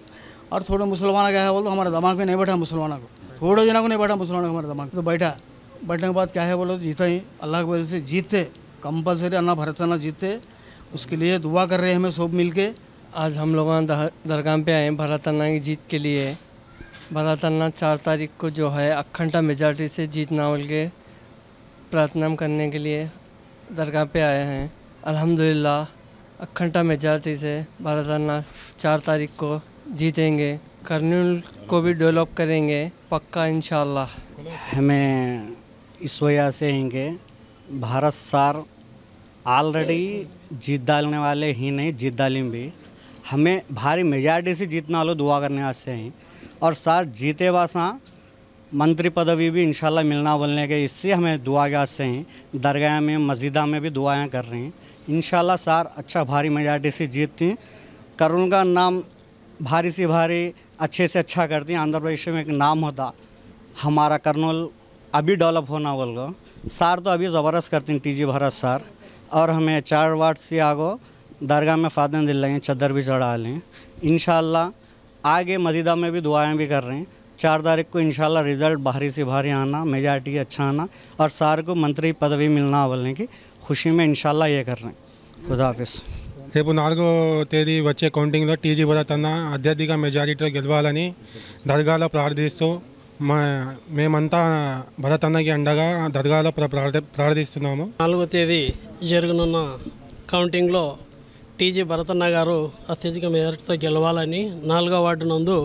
और थोड़े मुसलमान क्या है बोल तो हमारे दिमाग में नहीं बैठा मुसलमानों को, थोड़े जना को नहीं बैठा मुसलमानों को हमारे दिमाग तो बैठने के बाद क्या है बोलो जीता ही अल्लाह की वजह से जीतते कंपलसरी अन्ना भरत अन्ना जीतते। उसके लिए दुआ कर रहे हैं हमें सब मिल के। आज हम लोग दरगाह पे आए भरत अन्ना की जीत के लिए। भरत अन्ना 4 तारीख को जो है अखंड मेजॉरिटी से जीतना बोल के प्रार्थना करने के लिए दरगाह पे आए हैं। अल्हम्दुलिल्लाह अखंड मेजॉरिटी से भरत अन्ना 4 तारीख को जीतेंगे, कर्नूल को भी डेवलप करेंगे पक्का इंशाल्लाह। हमें इस वजह से हैं कि भारत सार ऑलरेडी जीत डालने वाले ही नहीं, जीत डालें भी। हमें भारी मेजॉरिटी से जीतना वालों दुआ करने वास्ते हैं और सार जीते वासा मंत्री पदवी भी इंशाल्लाह मिलना बोलने के इससे हमें दुआ के वास्ते हैं। दरगाह में मस्जिदा में भी दुआएं कर रहे हैं इंशाल्लाह सार अच्छा भारी मेजॉरिटी से जीतती हैं। कर्नूल का नाम भारी से भारी अच्छे से अच्छा करती हैं। आंध्र प्रदेश में एक नाम होता हमारा कर्नूल अभी डेवलप होना बोल गो सार तो अभी ज़बरदस्त करती हैं टीजी भरत सार। और हमें 4 वार्ड से आगो दरगाह में फातन दिल लें, चद्दर भी चढ़ा लें इंशाल्लाह। आगे मस्जिदा में भी दुआएं भी कर रहे हैं। 4 तारीख को इंशाल्लाह रिज़ल्ट भारी से भारी आना, मेजॉरिटी अच्छा आना और सार को मंत्री पदवी मिलना बोलने की खुशी में इंशाल्लाह ये कर रहे हैं। खुदा हाफिज़। రేపు 4వ తేదీ వచ్చే కౌంటింగ్లో టీజీ భరత్ అన్న అత్యధిక మెజారిటీతో గెలవాలని దర్గాలో ప్రార్థిస్తూ మేమంతా భరత్ అన్నకి అండగా దర్గాలో ప్రార్థిస్తున్నాము. 4వ తేదీ జరగనున్న కౌంటింగ్లో టీజీ భరతన్న గారు అత్యధిక మెజారిటీతో గెలవాలని 4వ వార్డు నందు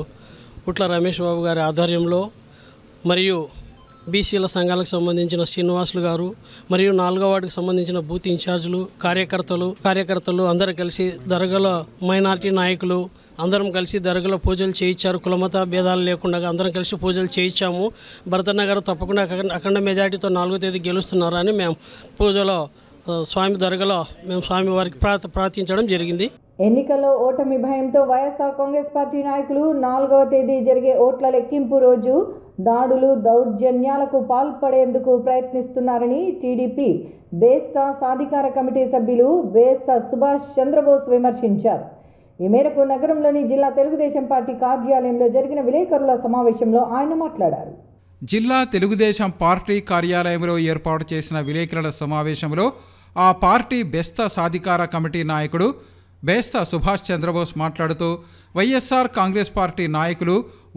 ఉట్ల రమేష్ బాబు గారి ఆధ్వర్యంలో మరియు బీసీల సంఘాలకు సంబంధించిన శ్రీనివాసులు గారు మరియు 4వ వార్డుకు సంబంధించిన బూత్ ఇన్ఛార్జీలు కార్యకర్తలు అందరూ కలిసి దర్గాలో మైనారిటీ నాయకులు అందరం కలిసి దర్గాలో పూజలు చేయించారు. కులమత భేదాలు లేకుండా అందరం కలిసి పూజలు చేయించాము. భరతన్న గారు తప్పకుండా అఖండ మెజారిటీతో 4వ తేదీ గెలుస్తున్నారని మేము పూజలో స్వామి దర్గాలో మేము స్వామి వారికి ప్రార్థించడం జరిగింది. ఎన్నికల్లో ఓటమి భయంతో వైఎస్ఆర్ కాంగ్రెస్ పార్టీ నాయకులు 4వ తేదీ జరిగే ఓట్ల లెక్కింపు రోజు దాడులు దౌర్జన్యాలకు పాల్పడేందుకు ప్రయత్నిస్తున్నారని టీడీపీ బేస్తా సాధికార కమిటీ సభ్యులు బేస్తా సుభాష్ చంద్రబోస్ విమర్శించారు. ఈ మేరకు నగరంలోని జిల్లా తెలుగుదేశం పార్టీ కార్యాలయంలో జరిగిన విలేకరుల సమావేశంలో ఆయన మాట్లాడారు. జిల్లా తెలుగుదేశం పార్టీ కార్యాలయంలో ఏర్పాటు చేసిన విలేకరుల సమావేశంలో ఆ పార్టీ బెస్తా సాధికార కమిటీ నాయకుడు బేస్తా సుభాష్ చంద్రబోస్ మాట్లాడుతూ వైఎస్ఆర్ కాంగ్రెస్ పార్టీ నాయకులు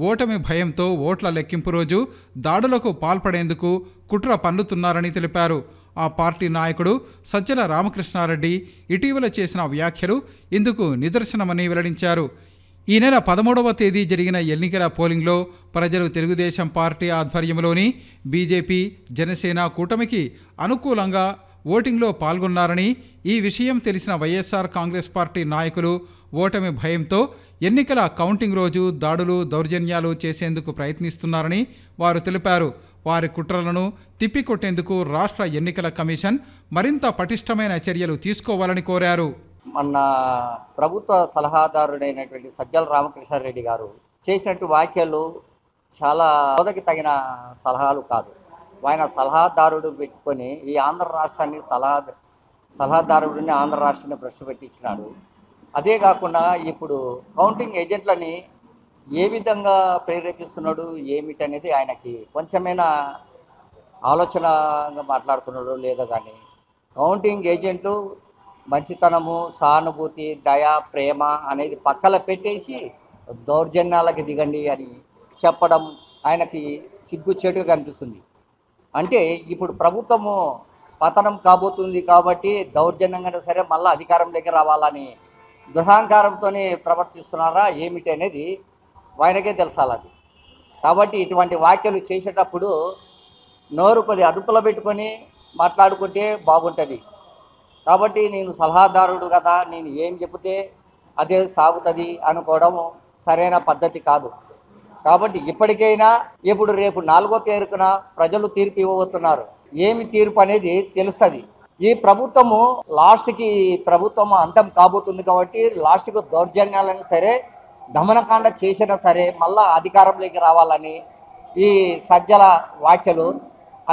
ఓటమి భయంతో ఓట్ల లెక్కింపు రోజు దాడులకు పాల్పడేందుకు కుట్ర పన్నుతున్నారని తెలిపారు. ఆ పార్టీ నాయకుడు సజ్జల రామకృష్ణారెడ్డి ఇటీవల చేసిన వ్యాఖ్యలు ఇందుకు నిదర్శనమని వెల్లడించారు. ఈ నెల 13వ తేదీ జరిగిన ఎన్నికల పోలింగ్లో ప్రజలు తెలుగుదేశం పార్టీ ఆధ్వర్యంలోని బీజేపీ జనసేన కూటమికి అనుకూలంగా ఓటింగ్లో పాల్గొన్నారని, ఈ విషయం తెలిసిన వైఎస్ఆర్ కాంగ్రెస్ పార్టీ నాయకులు ఓటమి భయంతో ఎన్నికల కౌంటింగ్ రోజు దాడులు దౌర్జన్యాలు చేసేందుకు ప్రయత్నిస్తున్నారని వారు తెలిపారు. వారి కుట్రలను తిప్పికొట్టేందుకు రాష్ట్ర ఎన్నికల కమిషన్ మరింత పటిష్టమైన చర్యలు తీసుకోవాలని కోరారు. మన ప్రభుత్వ సలహాదారుడైనటువంటి సజ్జల రామకృష్ణారెడ్డి గారు చేసినట్టు వ్యాఖ్యలు చాలా బోధకి తగిన సలహాలు కాదు. ఆయన సలహాదారుడు పెట్టుకొని ఈ ఆంధ్ర రాష్ట్రాన్ని సలహాదారుడిని ఆంధ్ర రాష్ట్రాన్ని భ్రష్టు పెట్టించినాడు. అదే కాకుండా ఇప్పుడు కౌంటింగ్ ఏజెంట్లని ఏ విధంగా ప్రేరేపిస్తున్నాడు ఏమిటనేది ఆయనకి కొంచెమైనా ఆలోచనగా మాట్లాడుతున్నాడు లేదో కానీ కౌంటింగ్ ఏజెంట్లు మంచితనము, సానుభూతి, దయ, ప్రేమ అనేది పక్కన పెట్టేసి దౌర్జన్యాలకి దిగండి అని చెప్పడం ఆయనకి సిగ్గుచేటుగా కనిపిస్తుంది. అంటే ఇప్పుడు ప్రభుత్వము పతనం కాబోతుంది కాబట్టి దౌర్జన్యంగా సరే మళ్ళీ అధికారంలోకి రావాలని దురహంకారంతోనే ప్రవర్తిస్తున్నారా ఏమిటి అనేది ఆయనకే తెలుసాలది. కాబట్టి ఇటువంటి వ్యాఖ్యలు చేసేటప్పుడు నోరు కొద్ది అదుపులో పెట్టుకొని మాట్లాడుకుంటే బాగుంటుంది. కాబట్టి నేను సలహాదారుడు కదా, నేను ఏం చెబితే అదే సాగుతుంది అనుకోవడం సరైన పద్ధతి కాదు. కాబట్టి ఇప్పటికైనా ఇప్పుడు రేపు 4వ తారీఖున ప్రజలు తీర్పు ఇవ్వబోతున్నారు. ఏమి తీర్పు అనేది తెలుస్తుంది. ఈ ప్రభుత్వము లాస్ట్కి ప్రభుత్వము అంతం కాబోతుంది కాబట్టి లాస్ట్కు దౌర్జన్యాలని సరే దమనకాండ చేసినా సరే మళ్ళా అధికారంలోకి రావాలని ఈ సజ్జల వ్యాఖ్యలు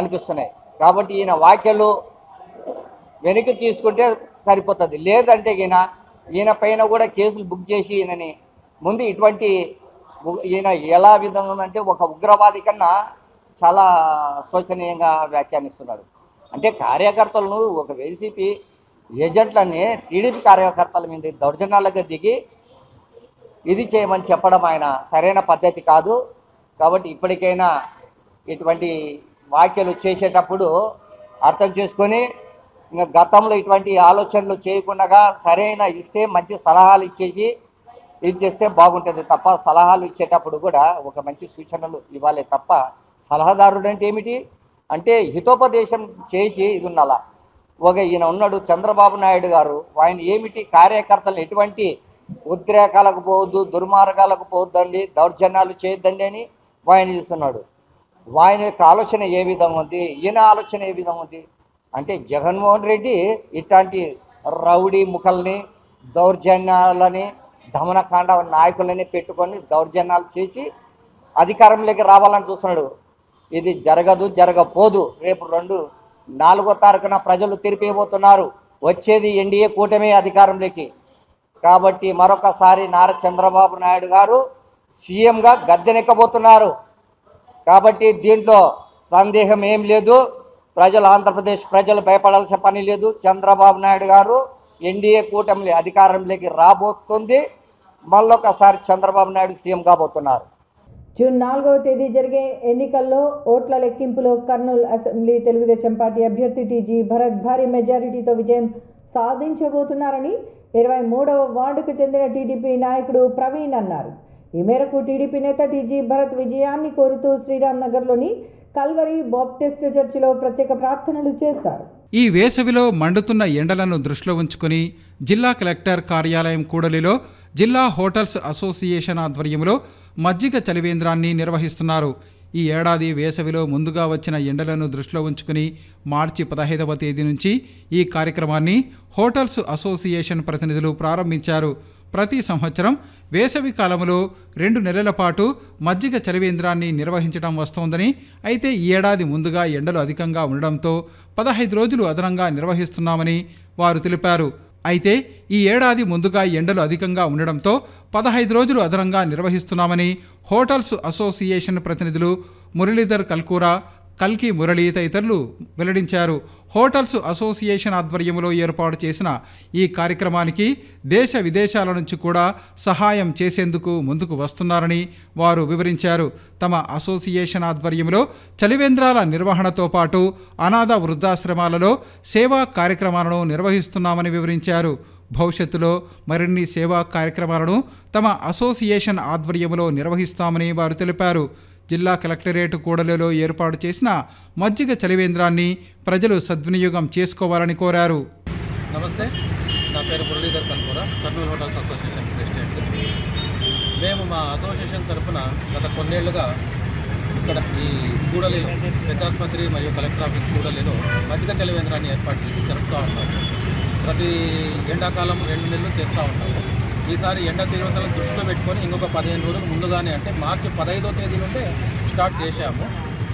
అనిపిస్తున్నాయి. కాబట్టి ఈయన వ్యాఖ్యలు వెనక్కి తీసుకుంటే సరిపోతుంది. లేదంటే ఈయన పైన కూడా కేసులు బుక్ చేసి ఈయనని ముందు ఇటువంటి ఈయన ఎలా విధంగా ఉందంటే ఒక ఉగ్రవాది కన్నా చాలా శోచనీయంగా వ్యాఖ్యానిస్తున్నాడు. అంటే కార్యకర్తలను ఒక వైసీపీ ఏజెంట్లని టీడీపీ కార్యకర్తల మీద దౌర్జన్యాలకు దిగి ఇది చేయమని చెప్పడం ఆయన సరైన పద్ధతి కాదు. కాబట్టి ఇప్పటికైనా ఇటువంటి వ్యాఖ్యలు చేసేటప్పుడు అర్థం చేసుకొని ఇంకా గతంలో ఇటువంటి ఆలోచనలు చేయకుండా సరైన ఇస్తే మంచి సలహాలు ఇచ్చేసి ఇది చేస్తే బాగుంటుంది తప్ప సలహాలు ఇచ్చేటప్పుడు కూడా ఒక మంచి సూచనలు ఇవ్వాలి తప్ప సలహాదారుడు అంటే ఏమిటి అంటే హితోపదేశం చేసి ఇది ఉన్నలా ఈయన ఉన్నాడు చంద్రబాబు నాయుడు గారు. ఆయన ఏమిటి కార్యకర్తలు ఎటువంటి ఉద్రేకాలకు పోవద్దు, దుర్మార్గాలకు పోవద్దండి, దౌర్జన్యాలు చేయొద్దండి అని ఆయన చేస్తున్నాడు. ఆయన యొక్క ఆలోచన ఏ విధంగా ఉంది, ఈయన ఆలోచన ఏ విధంగా ఉంది అంటే జగన్మోహన్ రెడ్డి ఇట్లాంటి రౌడీ ముఖల్ని దౌర్జన్యాలని దమనకాండ నాయకులని పెట్టుకొని దౌర్జన్యాలు చేసి అధికారంలోకి రావాలని చూస్తున్నాడు. ఇది జరగదు, జరగపోదు. రేపు 4వ తారీఖున ప్రజలు తీర్పిపోతున్నారు. వచ్చేది ఎన్డీఏ కూటమి అధికారంలోకి. కాబట్టి మరొకసారి నారా చంద్రబాబు నాయుడు గారు సీఎంగా గద్దెనెక్కబోతున్నారు. కాబట్టి దీంట్లో సందేహం ఏం లేదు. ఆంధ్రప్రదేశ్ ప్రజలు భయపడాల్సిన పని లేదు. చంద్రబాబు నాయుడు గారు ఎన్డీఏ కూటమి అధికారంలోకి రాబోతుంది. మళ్ళొకసారి చంద్రబాబు నాయుడు సీఎం కాబోతున్నారు. జూన్ 4వ తేదీ జరిగే ఎన్నికల్లో ఓట్ల లెక్కింపులో కర్నూలు అసెంబ్లీ తెలుగుదేశం పార్టీ అభ్యర్థి టీజీ భరత్ భారీ మెజారిటీతో విజయం సాధించబోతున్నారని 23వ వార్డుకు చెందిన టీడీపీ నాయకుడు ప్రవీణ్ అన్నారు. ఈ మేరకు టీడీపీ నేత టీజీ భరత్ విజయాన్ని కోరుతూ శ్రీరామ్ నగర్లోని కల్వరి బాప్టిస్ట్ చర్చిలో ప్రత్యేక ప్రార్థనలు చేశారు. ఈ వేసవిలో మండుతున్న ఎండలను దృష్టిలో ఉంచుకుని జిల్లా కలెక్టర్ కార్యాలయం కూడలిలో జిల్లా హోటల్స్ అసోసియేషన్ ఆధ్వర్యంలో మజ్జిగ చలివేంద్రాన్ని నిర్వహిస్తున్నారు. ఈ ఏడాది వేసవిలో ముందుగా వచ్చిన ఎండలను దృష్టిలో ఉంచుకుని మార్చి 15వ తేదీ నుంచి ఈ కార్యక్రమాన్ని హోటల్స్ అసోసియేషన్ ప్రతినిధులు ప్రారంభించారు. ప్రతి సంవత్సరం వేసవి కాలంలో 2 నెలల పాటు మజ్జిగ చలివేంద్రాన్ని నిర్వహించడం వస్తోందని, అయితే ఈ ఏడాది ముందుగా ఎండలు అధికంగా ఉండడంతో 15 రోజులు అదనంగా నిర్వహిస్తున్నామని వారు తెలిపారు. అయితే ఈ ఏడాది ముందుగా ఎండలు అధికంగా ఉండడంతో 15 రోజులు అదనంగా నిర్వహిస్తున్నామని హోటల్స్ అసోసియేషన్ ప్రతినిధులు మురళీధర్ కల్కూరా, కల్కి మురళి తదితరులు వెల్లడించారు. హోటల్స్ అసోసియేషన్ ఆధ్వర్యంలో ఏర్పాటు చేసిన ఈ కార్యక్రమానికి దేశ విదేశాల నుంచి కూడా సహాయం చేసేందుకు ముందుకు వస్తున్నారని వారు వివరించారు. తమ అసోసియేషన్ ఆధ్వర్యంలో చలివేంద్రాల నిర్వహణతో పాటు అనాథ వృద్ధాశ్రమాలలో సేవా కార్యక్రమాలను నిర్వహిస్తున్నామని వివరించారు. భవిష్యత్తులో మరిన్ని సేవా కార్యక్రమాలను తమ అసోసియేషన్ ఆధ్వర్యంలో నిర్వహిస్తామని వారు తెలిపారు. జిల్లా కలెక్టరేట్ కూడలిలో ఏర్పాటు చేసిన మజ్జిగ చలివేంద్రాన్ని ప్రజలు సద్వినియోగం చేసుకోవాలని కోరారు. నమస్తే, నా పేరు Muralidhar Kalkura, Kurnool hotels association president. మేము మా అసోసియేషన్ తరఫున గత కొన్నేళ్లుగా ఇక్కడ ఈ కూడలిలో పెద్దాసుపత్రి మరియు కలెక్టర్ ఆఫీస్ కూడలిలో మజ్జిగ చలివేంద్రాన్ని ఏర్పాటు చేసి జరుపుతూ ఉన్నాము. ప్రతి ఎండాకాలం 2 నెలలు చేస్తూ ఉంటాము. ఈసారి ఎండ తీవ్రతలను దృష్టిలో పెట్టుకొని ఇంకొక 15 రోజులు ముందుగానే అంటే మార్చి 15వ తేదీ నుండే స్టార్ట్ చేశాము.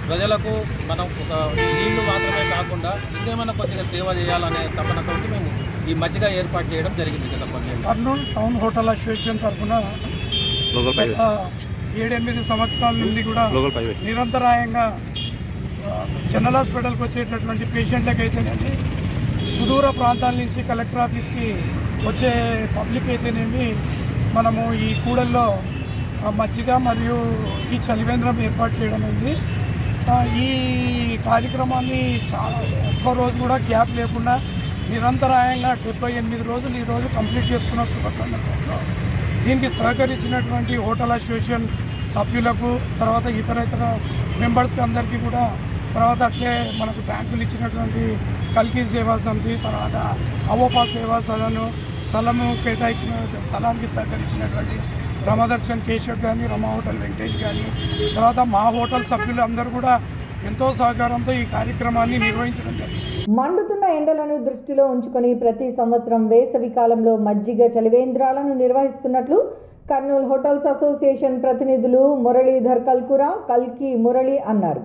ప్రజలకు మనం ఒక నీళ్లు మాత్రమే కాకుండా ఇంకేమైనా కొద్దిగా సేవ చేయాలనే తపనతో మేము ఈ మజ్జిగ ఏర్పాటు చేయడం జరిగింది గత 10 ఏళ్ళు. కర్నూలు టౌన్ హోటల్ అసోసియేషన్ తరఫున 7-8 సంవత్సరాల నుండి కూడా నిరంతరాయంగా జనరల్ హాస్పిటల్కి వచ్చేటటువంటి పేషెంట్లకు అయితేనేమి, సుదూర ప్రాంతాల నుంచి కలెక్టర్ ఆఫీస్కి వచ్చే పబ్లిక్ అయితేనేమి మనము ఈ కూడల్లో మజ్జిగ మరియు ఈ చలివేంద్రం ఏర్పాటు చేయడం అయింది. ఈ కార్యక్రమాన్ని చాలా ఒక్క రోజు కూడా గ్యాప్ లేకుండా నిరంతరాయంగా 78 రోజులు ఈరోజు కంప్లీట్ చేసుకున్న శుభ సందర్భంలో దీనికి సహకరించినటువంటి హోటల్ అసోసియేషన్ సభ్యులకు, తర్వాత ఇతర మెంబర్స్కి అందరికీ కూడా, తర్వాత అట్లే మనకు బ్యాంకులు ఇచ్చినటువంటి కల్కి సేవా సమితి, తర్వాత అవోపా సేవా సదను, స్థలము కేటాయించిన స్థలానికి సహకరించినటువంటి రమదర్శన్ కేశవ్ కానీ, రమా హోటల్ వెంకటేష్ కానీ, తర్వాత మా హోటల్ సభ్యులు అందరూ కూడా ఎంతో సహకారంతో ఈ కార్యక్రమాన్ని నిర్వహించడం జరిగింది. మండుతున్న ఎండలను దృష్టిలో ఉంచుకొని ప్రతి సంవత్సరం వేసవి కాలంలో మజ్జిగ చలివేంద్రాలను నిర్వహిస్తున్నట్లు కర్నూలు హోటల్స్ అసోసియేషన్ ప్రతినిధులు మురళీధర్ కల్కురా, కల్కి మురళి అన్నారు.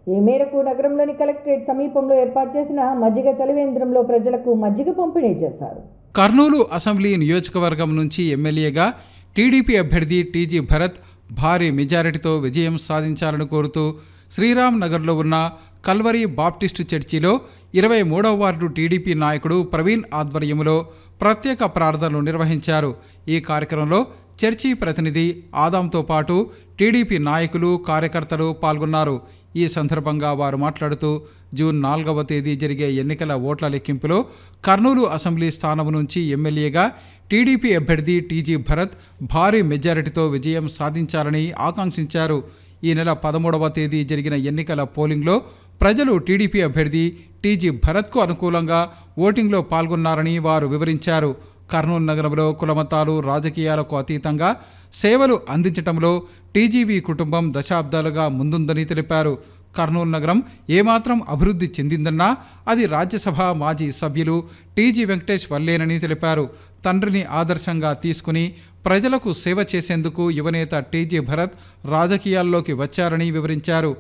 ఈ మేరకు నగరంలోని కలెక్టరేట్ సమీపంలో ఏర్పాటు చేసిన మజ్జిగ చలివేంద్రంలో ప్రజలకు మజ్జిగ పంపిణీ చేశారు. కర్నూలు అసెంబ్లీ నియోజకవర్గం నుంచి ఎమ్మెల్యేగా టీడీపీ అభ్యర్థి టీజీ భరత్ భారీ మెజారిటీతో విజయం సాధించాలని కోరుతూ శ్రీరామ్ నగర్లో ఉన్న కల్వరీ బాప్టిస్టు చర్చిలో 23వ వార్డు టీడీపీ నాయకుడు ప్రవీణ్ ఆధ్వర్యంలో ప్రత్యేక ప్రార్థనలు నిర్వహించారు. ఈ కార్యక్రమంలో చర్చి ప్రతినిధి ఆదాంతో పాటు టీడీపీ నాయకులు, కార్యకర్తలు పాల్గొన్నారు. ఈ సందర్భంగా వారు మాట్లాడుతూ జూన్ 4వ తేదీ జరిగే ఎన్నికల ఓట్ల లెక్కింపులో కర్నూలు అసెంబ్లీ స్థానం నుంచి ఎమ్మెల్యేగా టీడీపీ అభ్యర్థి టీజీ భరత్ భారీ మెజారిటీతో విజయం సాధించాలని ఆకాంక్షించారు. ఈ నెల 13వ తేదీ జరిగిన ఎన్నికల పోలింగ్లో ప్రజలు టీడీపీ అభ్యర్థి టీజీ భరత్కు అనుకూలంగా ఓటింగ్లో పాల్గొన్నారని వారు వివరించారు. కర్నూలు నగరంలో కులమతాలు, రాజకీయాలకు అతీతంగా సేవలు అందించడంలో టీజీవీ కుటుంబం దశాబ్దాలుగా ముందుందని తెలిపారు. కర్నూలు నగరం ఏమాత్రం అభివృద్ధి చెందిందన్నా అది రాజ్యసభ మాజీ సభ్యులు టీజీ వెంకటేష్ వల్లేనని తెలిపారు. తండ్రిని ఆదర్శంగా తీసుకుని ప్రజలకు సేవ చేసేందుకు యువనేత టీజీ భరత్ రాజకీయాల్లోకి వచ్చారని వివరించారు.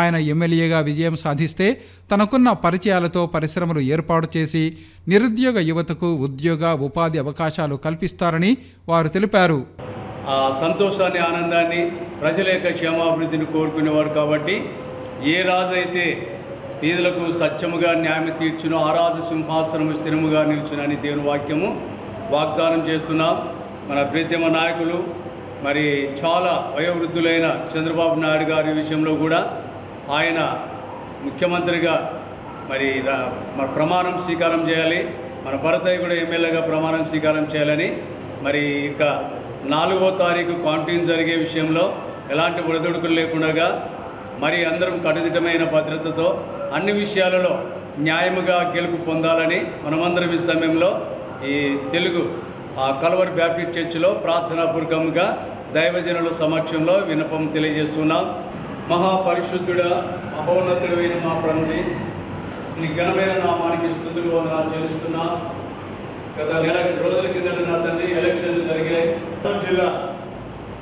ఆయన ఎమ్మెల్యేగా విజయం సాధిస్తే తనకున్న పరిచయాలతో పరిశ్రమలు ఏర్పాటు చేసి నిరుద్యోగ యువతకు ఉద్యోగ, ఉపాధి అవకాశాలు కల్పిస్తారని వారు తెలిపారు. ఆ సంతోషాన్ని, ఆనందాన్ని, ప్రజల యొక్క క్షేమాభివృద్ధిని కోరుకునేవాడు కాబట్టి ఏ రాజు అయితే పేదలకు సత్యముగా న్యాయం తీర్చునో ఆ రాజు సింహాసనము స్థిరముగా నిల్చునని దేవుని వాక్యము వాగ్దానం చేస్తున్నాం. మన ప్రీతమ నాయకులు మరి చాలా వయోవృద్ధులైన చంద్రబాబు నాయుడు గారి విషయంలో కూడా ఆయన ముఖ్యమంత్రిగా మరి ప్రమాణం స్వీకారం చేయాలి, మన భరతయ్య కూడా ఎమ్మెల్యేగా ప్రమాణం స్వీకారం చేయాలని, మరి ఇక 4వ తారీఖు కౌంటింగ్ జరిగే విషయంలో ఎలాంటి ఒడిదుడుకులు లేకుండా మరి అందరం కట్టుదిట్టమైన భద్రతతో అన్ని విషయాలలో న్యాయముగా గెలుపు పొందాలని మనమందరం ఈ సమయంలో ఈ తెలుగు కల్వరీ బ్యాప్టిస్ట్ చర్చిలో ప్రార్థనాపూర్వకంగా దైవజనుల సమక్షంలో విన్నపం తెలియజేస్తున్నాం. మహాపరిశుద్ధుడ, మహోన్నతుడైన మా తండ్రి, నీ ఘనమైన నామానికి స్తుతులు వందనాలు చెల్లిస్తున్నా. గత నెల రోజుల కిందట నా తండ్రి ఎలక్షన్లు జరిగాయి. జిల్లా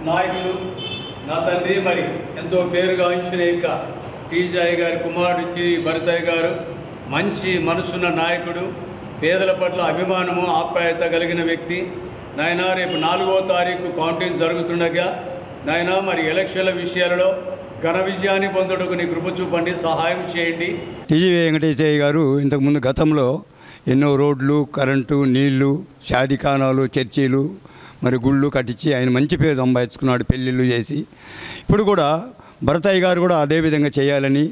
నాయకులు నా తండ్రి మరి ఎంతో పేరుగాంచిన యొక్క టీజీ గారి కుమారుడు శ్రీ భరతయ్య గారు మంచి మనసున్న నాయకుడు, పేదల పట్ల అభిమానము, ఆప్యాయత కలిగిన వ్యక్తి. నాయన రేపు 4వ తారీఖు కౌంటింగ్ జరుగుతుండగా నాయన మరి ఎలక్షన్ల విషయాలలో ఘన విజయాన్ని పొందుటకు నీ కృప చూపండి, సహాయం చేయండి. టీజీ వెంకటేశయ్య గారు ఇంతకుముందు గతంలో ఎన్నో రోడ్లు, కరెంటు, నీళ్లు, షాదిఖానాలు, చర్చీలు, మరి గుళ్ళు కట్టించి ఆయన మంచి పేరు సంపాదించుకున్నాడు, పెళ్ళిళ్ళు చేసి. ఇప్పుడు కూడా భరతయ్య గారు కూడా అదేవిధంగా చేయాలని,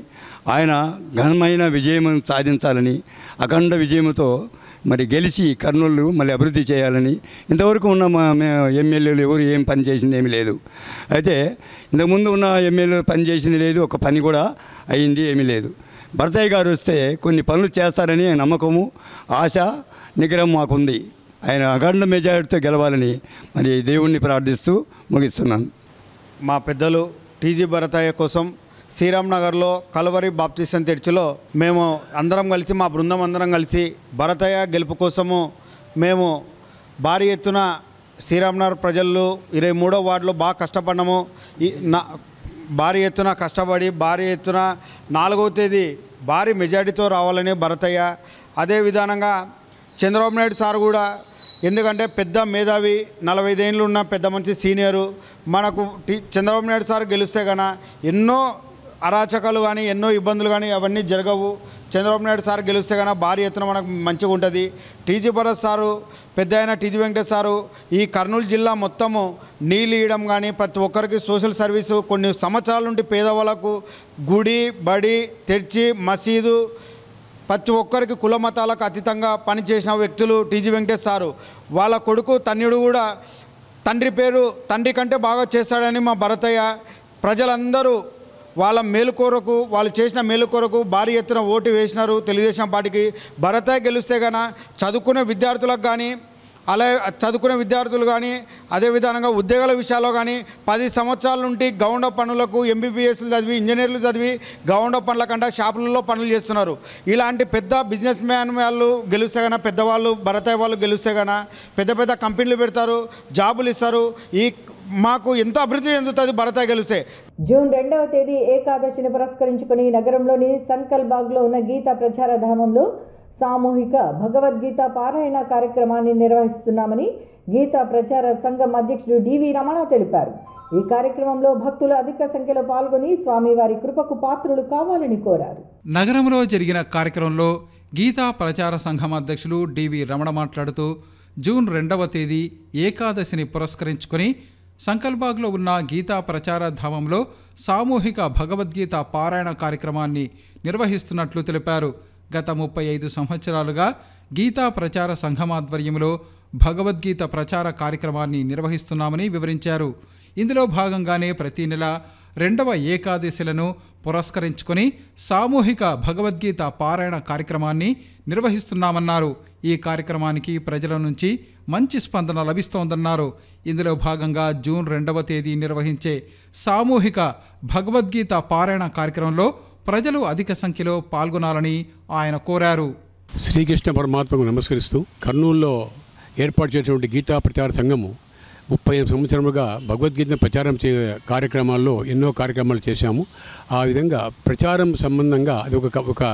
ఆయన ఘనమైన విజయం సాధించాలని, అఖండ విజయంతో మరి గెలిచి కర్నూలు మళ్ళీ అభివృద్ధి చేయాలని. ఇంతవరకు ఉన్న మా ఎమ్మెల్యేలు ఎవరు ఏం పని చేసింది ఏమీ లేదు. అయితే ఇంతకుముందు ఉన్న ఎమ్మెల్యేలు పని చేసింది లేదు, ఒక పని కూడా అయ్యింది ఏమీ లేదు. భరతయ్య గారు వస్తే కొన్ని పనులు చేస్తారని నమ్మకము, ఆశ, నిగ్రహం మాకుంది. ఆయన అఖండ మెజారిటీతో గెలవాలని మరి దేవుణ్ణి ప్రార్థిస్తూ ముగిస్తున్నాను. మా పెద్దలు టీజీ భరతయ్య కోసం శ్రీరామ్ నగర్లో కల్వరి బాప్టిస్ట్ చర్చిలో మేము అందరం కలిసి, మా బృందం అందరం కలిసి భరతయ్య గెలుపు కోసము మేము భారీ ఎత్తున శ్రీరామ్ నగర్ ప్రజలు 23వ వార్డులో బాగా కష్టపడ్డాము. భారీ ఎత్తున కష్టపడి భారీ ఎత్తున 4వ తేదీ భారీ మెజారిటీతో రావాలని భరతయ్య, అదే విధానంగా చంద్రబాబు నాయుడు సార్ కూడా, ఎందుకంటే పెద్ద మేధావి, 45 ఏళ్ళు ఉన్న పెద్ద మంచి సీనియరు, మనకు చంద్రబాబు నాయుడు సార్ గెలిస్తే కన్నా ఎన్నో అరాచకాలు కానీ ఎన్నో ఇబ్బందులు కానీ అవన్నీ జరగవు. చంద్రబాబు నాయుడు సార్ గెలిస్తే కన్నా భారీ ఎత్తున మనకు మంచిగా ఉంటుంది. టీజీ భరత్ సారు, పెద్ద అయిన టీజీ వెంకటేష్ సారు ఈ కర్నూలు జిల్లా మొత్తము నీళ్ళు ఇవ్వడం కానీ, ప్రతి ఒక్కరికి సోషల్ సర్వీసు, కొన్ని సంవత్సరాల నుండి పేదవాళ్ళకు గుడి బడి తెరిచి మసీదు ప్రతి ఒక్కరికి కుల మతాలకు అతీతంగా పనిచేసిన వ్యక్తులు టీజీ వెంకటేష్ సారు. వాళ్ళ కొడుకు తన్యుడు కూడా తండ్రి కంటే బాగా చేస్తాడని మా భరతయ్య, ప్రజలందరూ వాళ్ళ మేలు కొరకు, వాళ్ళు చేసిన మేలు కొరకు భారీ ఎత్తున ఓటు వేసినారు తెలుగుదేశం పార్టీకి. భరతయ్య గెలిస్తే కన్నా చదువుకునే విద్యార్థులకు కానీ, అదే విధానంగా ఉద్యోగాల విషయాల్లో కానీ 10 సంవత్సరాల నుండి గవర్నమెంట్ పనులకు ఎంబీబీఎస్లు చదివి, ఇంజనీర్లు చదివి గవర్నమెంట్ పనుల కంటే షాపులలో పనులు చేస్తున్నారు. ఇలాంటి పెద్ద బిజినెస్ మ్యాన్ వాళ్ళు గెలిస్తే కన్నా, పెద్దవాళ్ళు భరతయ్య వాళ్ళు గెలిస్తే కన్నా పెద్ద పెద్ద కంపెనీలు పెడతారు, జాబులు ఇస్తారు. మాకు ఎంతో అభివృద్ధి చెందుతుంది భరతయ్య గెలిస్తే. జూన్ 2వ తేదీ ఏకాదశిని పురస్కరించుకుని నగరంలోని సంకల్ బాగ్లో ఉన్న గీతా ప్రచార ధామంలో సామూహిక భగవద్గీత పారాయణ కార్యక్రమాన్ని నిర్వహిస్తున్నామని గీతా ప్రచార సంఘం అధ్యక్షుడు డివి రమణ తెలిపారు. ఈ కార్యక్రమంలో భక్తులు అధిక సంఖ్యలో పాల్గొని స్వామివారి కృపకు పాత్రులు కావాలని కోరారు. నగరంలో జరిగిన కార్యక్రమంలో గీతా ప్రచార సంఘం అధ్యక్షులు డివి రమణ మాట్లాడుతూ, జూన్ 2వ తేదీ ఏకాదశిని పురస్కరించుకొని సంకల్బాగ్లో ఉన్న గీతా ప్రచార ధామంలో సామూహిక భగవద్గీత పారాయణ కార్యక్రమాన్ని నిర్వహిస్తున్నట్లు తెలిపారు. గత 35 సంవత్సరాలుగా గీతా ప్రచార సంఘం ఆధ్వర్యంలో భగవద్గీత ప్రచార కార్యక్రమాన్ని నిర్వహిస్తున్నామని వివరించారు. ఇందులో భాగంగానే ప్రతి నెల 2వ ఏకాదశిలను పురస్కరించుకొని సామూహిక భగవద్గీత పారాయణ కార్యక్రమాన్ని నిర్వహిస్తున్నామన్నారు. ఈ కార్యక్రమానికి ప్రజల నుంచి మంచి స్పందన లభిస్తోందన్నారు. ఇందులో భాగంగా జూన్ 2వ తేదీ నిర్వహించే సామూహిక భగవద్గీత పారాయణ కార్యక్రమంలో ప్రజలు అధిక సంఖ్యలో పాల్గొనాలని ఆయన కోరారు. శ్రీకృష్ణ పరమాత్మకు నమస్కరిస్తూ కర్నూలులో ఏర్పాటు చేసినటువంటి గీతా ప్రచార సంఘము 35 సంవత్సరములుగా భగవద్గీత ప్రచారం కార్యక్రమాల్లో ఎన్నో కార్యక్రమాలు చేశాము. ఆ విధంగా ప్రచారం సంబంధంగా అది ఒక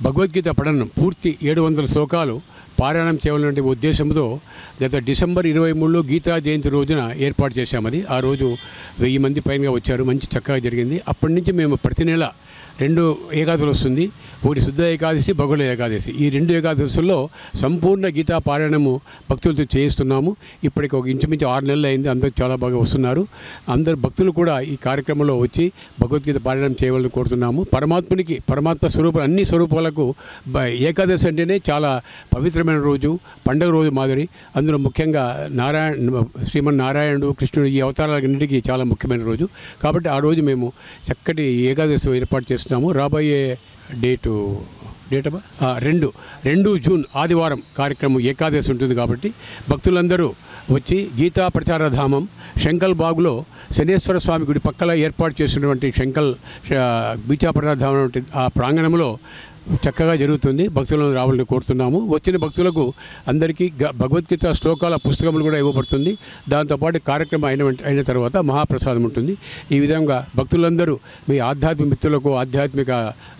భగవద్గీత పఠనం పూర్తి 700 శ్లోకాలు పారాయణం చేయాలనే ఉద్దేశంతో గత డిసెంబర్ 23లో గీతా జయంతి రోజున ఏర్పాటు చేశామది. ఆ రోజు 1000 మంది పైన వచ్చారు. మంచి చక్కగా జరిగింది. అప్పటి నుంచి మేము ప్రతి నెల 2 ఏకాదశులు వస్తుంది. ఒకటి శుద్ధ ఏకాదశి, బహుళ ఏకాదశి. ఈ 2 ఏకాదశుల్లో సంపూర్ణ గీతా పారాయణము భక్తులతో చేయిస్తున్నాము. ఇప్పటికి ఒక ఇంచుమించు 6 నెలలు అయింది. అందరూ చాలా బాగా వస్తున్నారు. అందరు భక్తులు కూడా ఈ కార్యక్రమంలో వచ్చి భగవద్గీత పారాయణం చేయవాలని కోరుతున్నాము. పరమాత్మ స్వరూపం అన్ని స్వరూపాలకు ఏకాదశి అంటేనే చాలా పవిత్రమైన రోజు, పండుగ రోజు మాదిరి. అందులో ముఖ్యంగా శ్రీమన్నారాయణుడు, కృష్ణుడు ఈ అవతారాలన్నింటికీ చాలా ముఖ్యమైన రోజు. కాబట్టి ఆ రోజు మేము చక్కటి ఏకాదశి ఏర్పాటు చేస్తున్నాము. రాబోయే డేటు 2 జూన్ ఆదివారం కార్యక్రమం ఏకాదశి ఉంటుంది. కాబట్టి భక్తులందరూ వచ్చి గీతా ప్రచార ధామం శంకల్ బాగ్లో శనేశ్వర స్వామి గుడి పక్కల ఏర్పాటు చేసినటువంటి గీతా ప్రచార ధామం ఆ ప్రాంగణంలో చక్కగా జరుగుతుంది. భక్తులను రావాలని కోరుతున్నాము. వచ్చిన భక్తులకు అందరికీ భగవద్గీత శ్లోకాల పుస్తకములు కూడా ఇవ్వబడుతుంది. దాంతోపాటు కార్యక్రమం అయిన తర్వాత మహాప్రసాదం ఉంటుంది. ఈ విధంగా భక్తులందరూ మీ ఆధ్యాత్మిక మిత్రులకు, ఆధ్యాత్మిక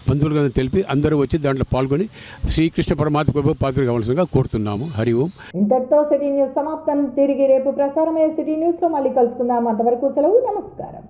బంధువులుగా తెలిపి అందరూ వచ్చి దాంట్లో పాల్గొని శ్రీకృష్ణ పరమాత్మ పాత్ర కావాల్సిందిగా కోరుతున్నాము. హరి ఓం. ఇంతటితో సిటీ న్యూస్ సమాప్తం. తిరిగి రేపు ప్రసారమయ్యే సిటీ న్యూస్లో మళ్ళీ కలుసుకుందాం. అంతవరకు సెలవు. నమస్కారం.